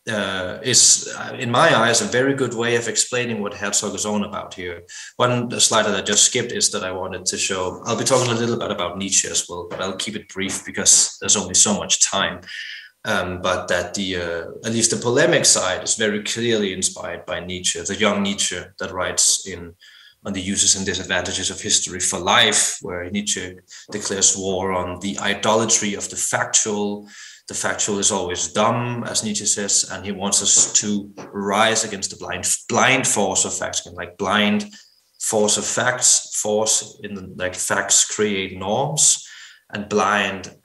is, in my eyes, a very good way of explaining what Herzog is on about here. One slide that I just skipped is that I wanted to show, I'll be talking a little bit about Nietzsche as well, but I'll keep it brief because there's only so much time. But that at least the polemic side is very clearly inspired by Nietzsche, the young Nietzsche that writes on the uses and disadvantages of history for life, where Nietzsche declares war on the idolatry of the factual. The factual is always dumb, as Nietzsche says, and he wants us to rise against the blind force of facts, like blind force of facts, force in the, like facts create norms, and blind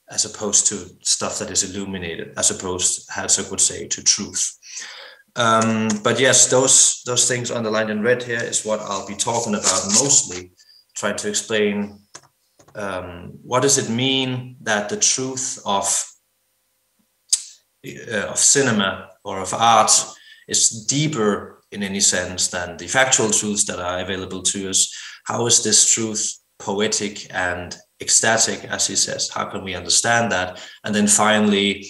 as opposed to stuff that is illuminated, as opposed, Herzog would say, to truth. But yes, those things underlined in red here is what I'll be talking about mostly, trying to explain what does it mean that the truth of cinema or of art is deeper in any sense than the factual truths that are available to us? How is this truth poetic and ecstatic, as he says? How can we understand that? And then finally,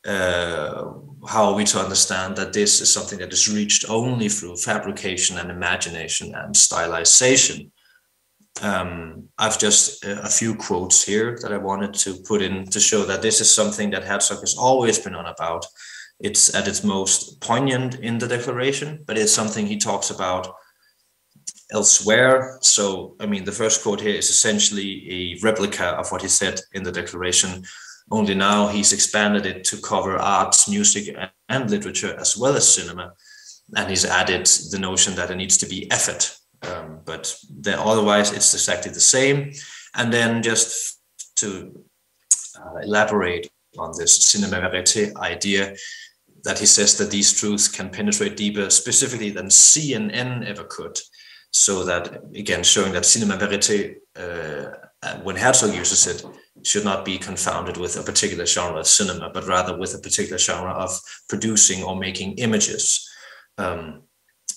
how are we to understand that this is something that is reached only through fabrication and imagination and stylization? I've just a few quotes here that I wanted to put in to show that this is something that Herzog has always been on about. It's at its most poignant in the declaration, but it's something he talks about elsewhere. So, I mean, the first quote here is essentially a replica of what he said in the declaration, only now he's expanded it to cover arts, music, and literature, as well as cinema. And he's added the notion that it needs to be effort. But otherwise, it's exactly the same. And then just to elaborate on this cinema verite idea, that he says that these truths can penetrate deeper, specifically than CNN ever could. So that, again, showing that cinema verite, when Herzog uses it, should not be confounded with a particular genre of cinema, but rather with a particular genre of producing or making images.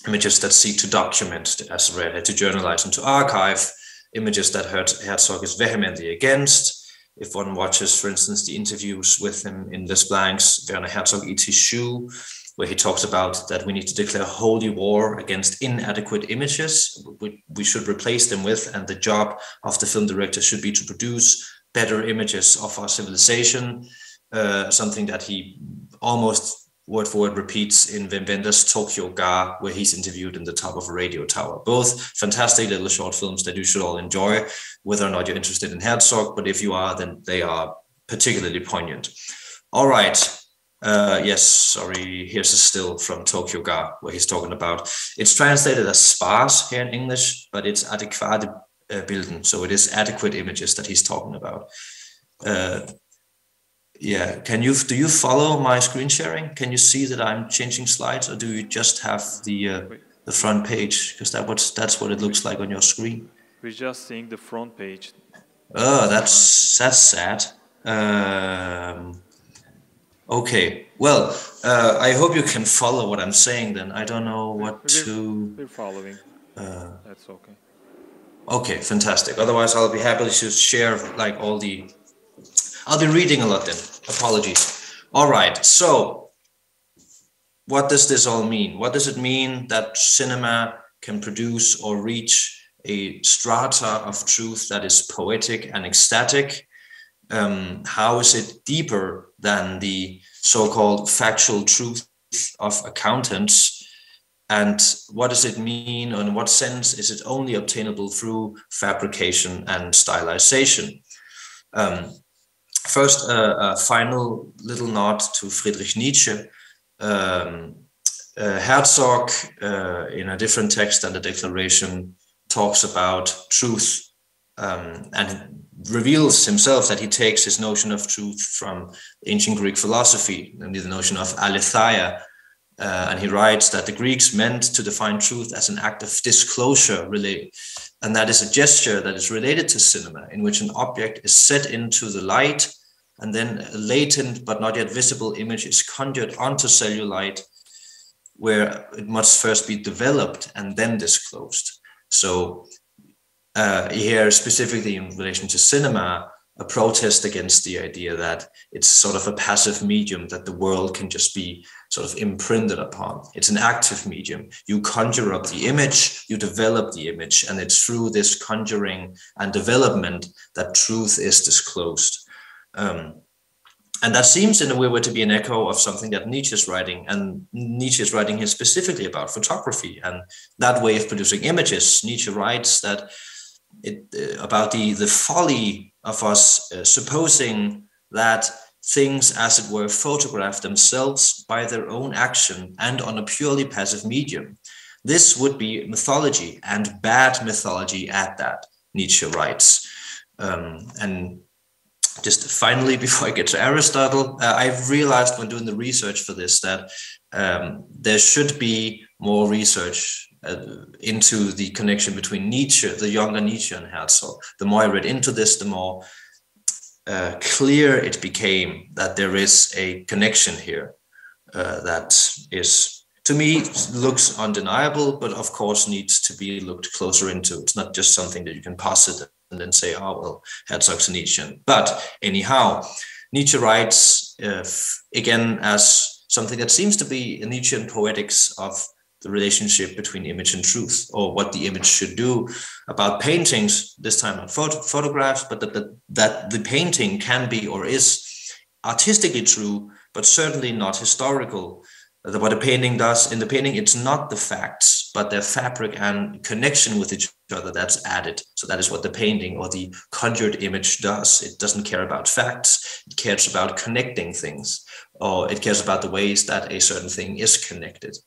Images that seek to document, as read, to journalize and to archive, images that Herzog is vehemently against. If one watches, for instance, the interviews with him in Les Blancs, Werner Herzog eats his shoe, where he talks about that we need to declare holy war against inadequate images. We should replace them with, and the job of the film director should be to produce better images of our civilization, something that he almost word for word repeats in Wim Wenders' Tokyo Ga, where he's interviewed in the top of a radio tower. Both fantastic little short films that you should all enjoy, whether or not you're interested in Herzog, but if you are, then they are particularly poignant. All right, Yes, sorry, here's a still from Tokyo Ga, where he's talking about, it's translated as sparse here in English, but it's adekvate Bilden, so it is adequate images that he's talking about. Yeah, do you follow my screen sharing? Can you see that I'm changing slides, or do you just have the front page? Because that's what it looks like on your screen. We're just seeing the front page. Oh, that's sad. Okay, well, I hope you can follow what I'm saying then. I don't know what to... We're following. That's okay. Okay, fantastic. Otherwise, I'll be happy to share like all the... I'll be reading a lot then. Apologies. All right, so what does this all mean? What does it mean that cinema can produce or reach a strata of truth that is poetic and ecstatic? How is it deeper than the so-called factual truth of accountants? And what does it mean, or in what sense is it only obtainable through fabrication and stylization? First, a final little nod to Friedrich Nietzsche. Herzog, in a different text than the Declaration, talks about truth and reveals himself that he takes his notion of truth from ancient Greek philosophy, namely the notion of aletheia. And he writes that the Greeks meant to define truth as an act of disclosure, and that is a gesture that is related to cinema, in which an object is set into the light, and then a latent but not yet visible image is conjured onto cellulite, where it must first be developed and then disclosed. So here, specifically in relation to cinema, a protest against the idea that it's sort of a passive medium that the world can just be sort of imprinted upon. It's an active medium. You conjure up the image, you develop the image, and it's through this conjuring and development that truth is disclosed. And that seems in a way to be an echo of something that Nietzsche is writing, and Nietzsche is writing here specifically about photography and that way of producing images. Nietzsche writes that about the folly of us supposing that things, as it were, photograph themselves by their own action and on a purely passive medium. This would be mythology, and bad mythology at that, Nietzsche writes. And just finally, before I get to Aristotle, I've realized when doing the research for this that there should be more research into the connection between Nietzsche, the younger Nietzsche, and Herzog. The more I read into this, the more clear it became that there is a connection here that is, to me, looks undeniable, but of course needs to be looked closer into. It's not just something that you can posit and then say, oh, well, Herzog's a Nietzschean. But anyhow, Nietzsche writes, again, as something that seems to be a Nietzschean poetics of the relationship between image and truth, or what the image should do about paintings, this time not photographs, but that the painting can be or is artistically true, but certainly not historical. What a painting does in the painting, it's not the facts, but their fabric and connection with each other that's added. So that is what the painting or the conjured image does. It doesn't care about facts, it cares about connecting things, or it cares about the ways that a certain thing is connected.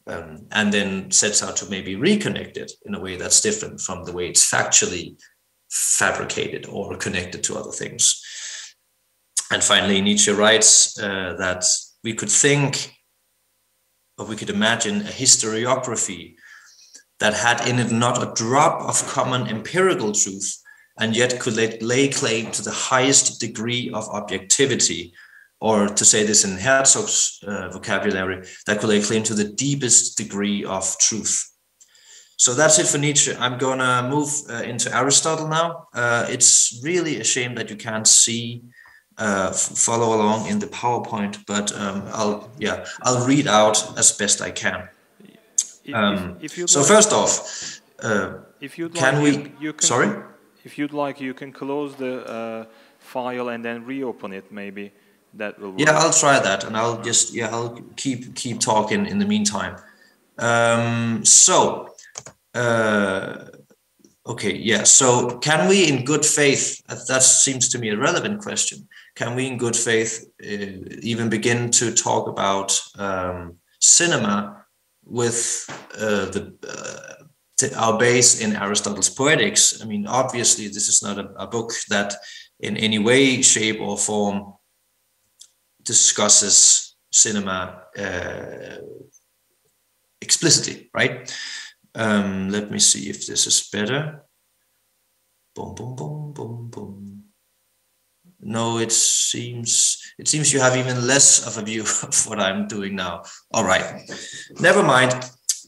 And then sets out to maybe reconnect it in a way that's different from the way it's factually fabricated or connected to other things. And finally, Nietzsche writes that we could think, or we could imagine, a historiography that had in it not a drop of common empirical truth, and yet could lay claim to the highest degree of objectivity, or to say this in Herzog's vocabulary, that could lay claim to the deepest degree of truth. So that's it for Nietzsche. I'm going to move into Aristotle now. It's really a shame that you can't see, follow along in the PowerPoint, but I'll read out as best I can. So first off, if you'd can like, we? Sorry. If you'd like, you can close the file and then reopen it. Maybe that will work. Yeah, I'll try that, and I'll just I'll keep talking in the meantime. Okay, yeah. So can we, in good faith, that seems to me a relevant question, can we in good faith even begin to talk about cinema with our base in Aristotle's Poetics? I mean, obviously, this is not a book that in any way, shape, or form discusses cinema explicitly, right? Let me see if this is better. Boom, boom, boom, boom, boom. No, it seems you have even less of a view of what I'm doing now. All right, never mind.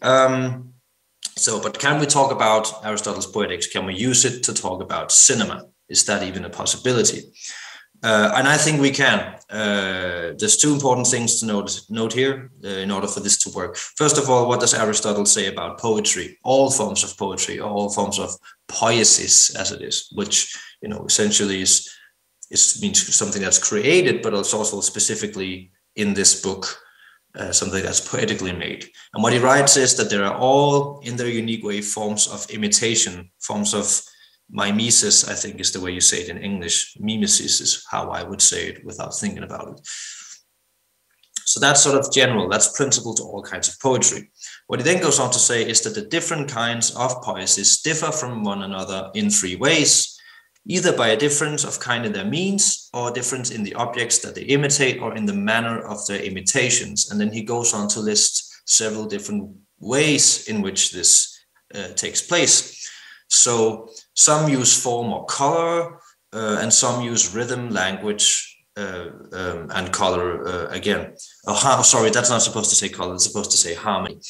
But can we talk about Aristotle's Poetics? Can we use it to talk about cinema? Is that even a possibility? And I think we can. There's two important things to note here in order for this to work. First of all, what does Aristotle say about poetry? All forms of poetry, all forms of poiesis, as it is, which essentially means something that's created, but it's also specifically in this book something that's poetically made. And what he writes is that there are all, in their unique way, forms of imitation, forms of mimesis, I think is the way you say it in English. Mimesis is how I would say it without thinking about it. So that's sort of general, that's principle to all kinds of poetry. What he then goes on to say is that the different kinds of poiesis differ from one another in three ways, either by a difference of kind in their means, or a difference in the objects that they imitate, or in the manner of their imitations. And then he goes on to list several different ways in which this takes place. So some use form or color, and some use rhythm, language, and color again. Sorry, that's not supposed to say color, it's supposed to say harmony.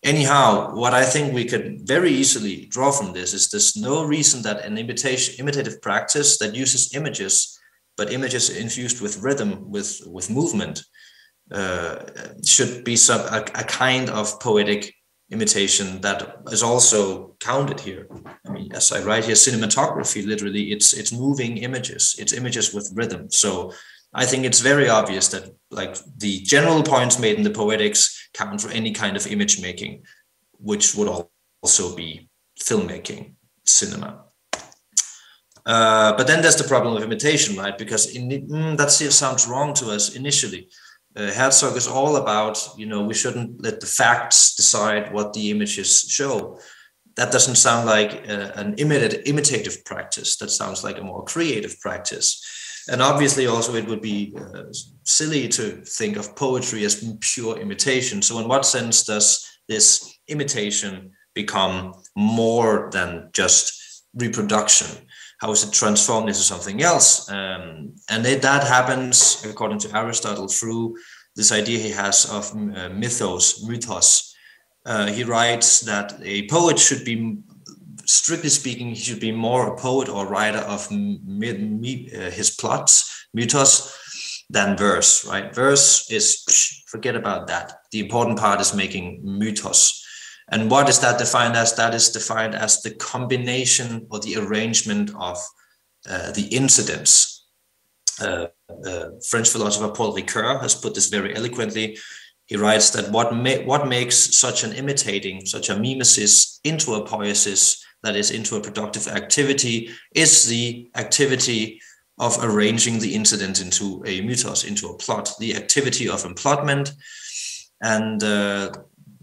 Anyhow, what I think we could very easily draw from this is there's no reason that an imitative practice that uses images, but images infused with rhythm, with movement, should be a kind of poetic imitation that is also counted here. I mean, as I write here, cinematography, literally, it's moving images, it's images with rhythm. So I think it's very obvious that like the general points made in the Poetics count for any kind of image making, which would also be filmmaking, cinema. But then there's the problem of imitation, right? Because that sounds wrong to us initially. Herzog is all about, we shouldn't let the facts decide what the images show. That doesn't sound like an imitative practice. That sounds like a more creative practice. And obviously also it would be silly to think of poetry as pure imitation. So in what sense does this imitation become more than just reproduction? How is it transformed into something else? And that happens, according to Aristotle, through this idea he has of mythos. He writes that a poet should be, strictly speaking, he should be more a poet or writer of his plots, mythos, than verse, right? Verse is, forget about that. The important part is making mythos. And what is that defined as? That is defined as the combination or the arrangement of the incidents. French philosopher Paul Ricoeur has put this very eloquently. He writes that what makes such an imitating, such a mimesis into a poiesis, that is into a productive activity, is the activity of arranging the incident into a mythos, into a plot, the activity of emplotment, and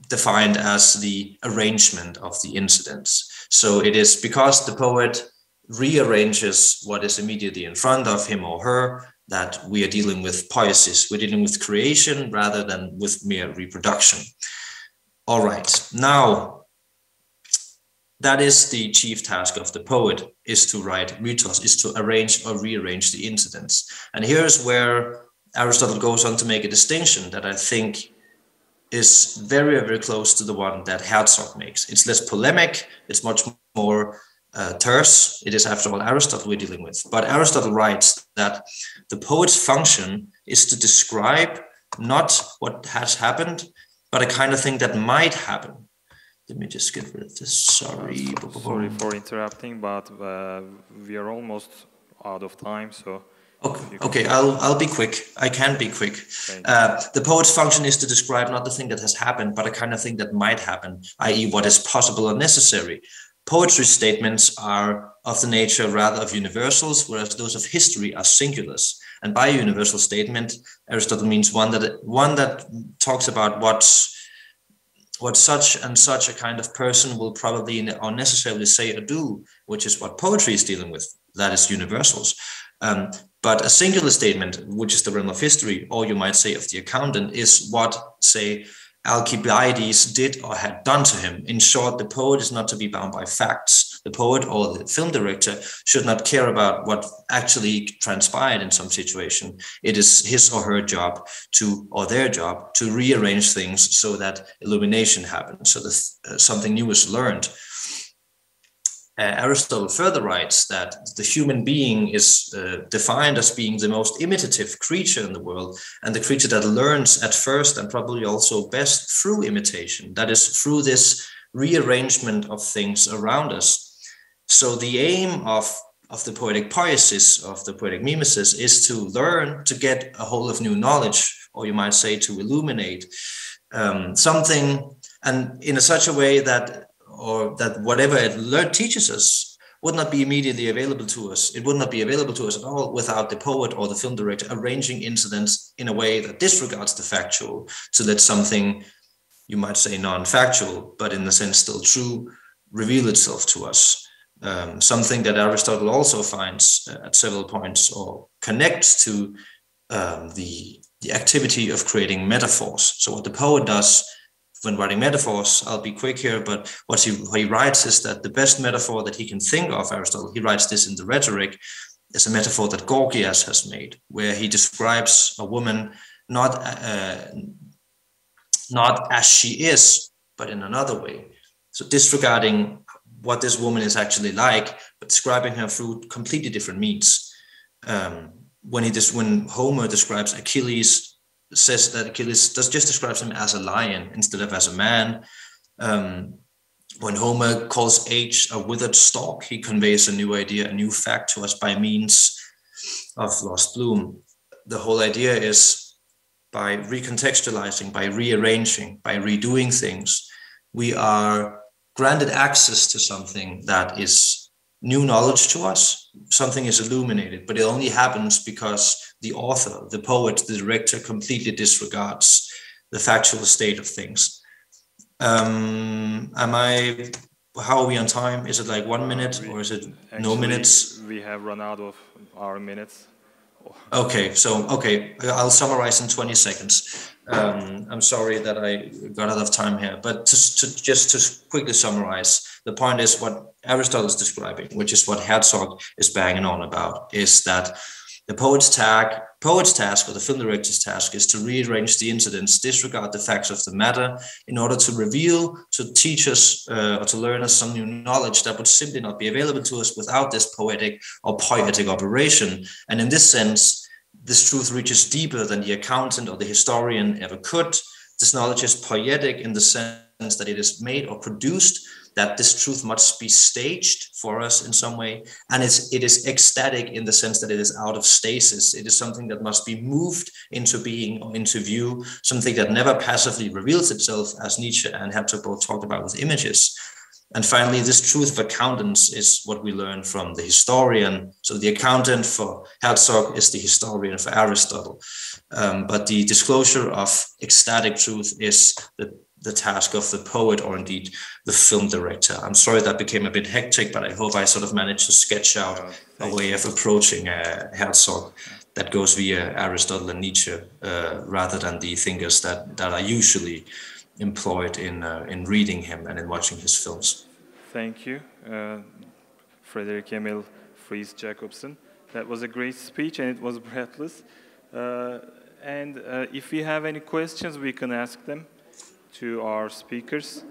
defined as the arrangement of the incidents. So it is because the poet rearranges what is immediately in front of him or her that we are dealing with poiesis. We're dealing with creation rather than with mere reproduction. All right, now that is the chief task of the poet, is to write mythos, is to arrange or rearrange the incidents. And here's where Aristotle goes on to make a distinction that I think is very, very close to the one that Herzog makes. It's less polemic, it's much more terse. It is, after all, Aristotle we're dealing with. But Aristotle writes that the poet's function is to describe not what has happened, but a kind of thing that might happen. Let me just get rid of this. Sorry. Sorry for interrupting, but we are almost out of time, so... Okay, I'll be quick. I can be quick. The poet's function is to describe not the thing that has happened, but a kind of thing that might happen, i.e. what is possible or necessary. Poetry statements are of the nature rather of universals, whereas those of history are singulars. And by a universal statement, Aristotle means one that talks about what such and such a kind of person will probably or necessarily say or do, which is what poetry is dealing with. That is universals. But a singular statement, which is the realm of history, or you might say of the accountant, is what, say, Alcibiades did or had done to him. In short, the poet is not to be bound by facts. The poet or the film director should not care about what actually transpired in some situation. It is his or her job or their job to rearrange things so that illumination happens, so that something new is learned. Aristotle further writes that the human being is defined as being the most imitative creature in the world, and the creature that learns at first and probably also best through imitation, that is, through this rearrangement of things around us. So the aim of the poetic poiesis, of the poetic mimesis, is to learn, to get a hold of new knowledge, or you might say to illuminate something, and in such a way that whatever it teaches us would not be immediately available to us. It would not be available to us at all without the poet or the film director arranging incidents in a way that disregards the factual, to let something, you might say non-factual, but in a sense still true, reveal itself to us. Something that Aristotle also finds at several points or connects to the activity of creating metaphors. So what the poet does when writing metaphors, I'll be quick here, but what he writes is that the best metaphor that he can think of, Aristotle, he writes this in the Rhetoric, is a metaphor that Gorgias has made, where he describes a woman not as she is, but in another way. So disregarding what this woman is actually like, but describing her through completely different means. When Homer describes Achilles, says that Achilles just describes him as a lion instead of as a man. When Homer calls age a withered stalk, he conveys a new idea, a new fact to us by means of lost bloom. The whole idea is by recontextualizing, by rearranging, by redoing things, we are granted access to something that is new knowledge to us. Something is illuminated, but it only happens because the author, the poet, the director completely disregards the factual state of things. How are we on time? Is it like 1 minute or is it no minutes? We have run out of our minutes. Okay, I'll summarize in 20 seconds. I'm sorry that I got out of time here, but just to quickly summarize, the point is what Aristotle is describing, which is what Herzog is banging on about, is that the poet's task or the film director's task is to rearrange the incidents, disregard the facts of the matter in order to reveal, to teach us or to learn us some new knowledge that would simply not be available to us without this poetic or poietic operation. And in this sense, this truth reaches deeper than the accountant or the historian ever could. This knowledge is poietic in the sense that it is made or produced, that this truth must be staged for us in some way. And it is ecstatic in the sense that it is out of stasis. It is something that must be moved into being or into view, something that never passively reveals itself, as Nietzsche and Herzog both talked about with images. And finally, this truth of accountants is what we learn from the historian. So the accountant for Herzog is the historian for Aristotle. But the disclosure of ecstatic truth is the task of the poet, or indeed the film director. I'm sorry that became a bit hectic, but I hope I sort of managed to sketch out a way of approaching Herzog that goes via Aristotle and Nietzsche, rather than the thinkers that are usually employed in reading him and in watching his films. Thank you, Frederik-Emil, Friis, Jacobson. That was a great speech, and it was breathless. And if you have any questions, we can ask them to our speakers.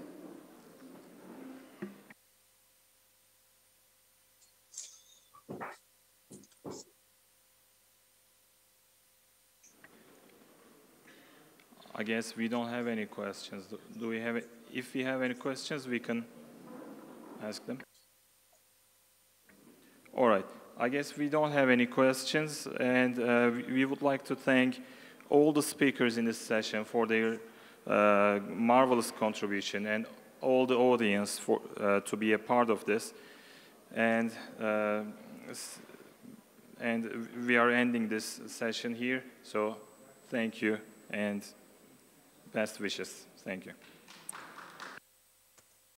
I guess we don't have any questions. Do we have it? If we have any questions, we can ask them. All right. I guess we don't have any questions, and we would like to thank all the speakers in this session for their marvelous contribution, and all the audience to be a part of this. And And we are ending this session here. So thank you and best wishes. Thank you.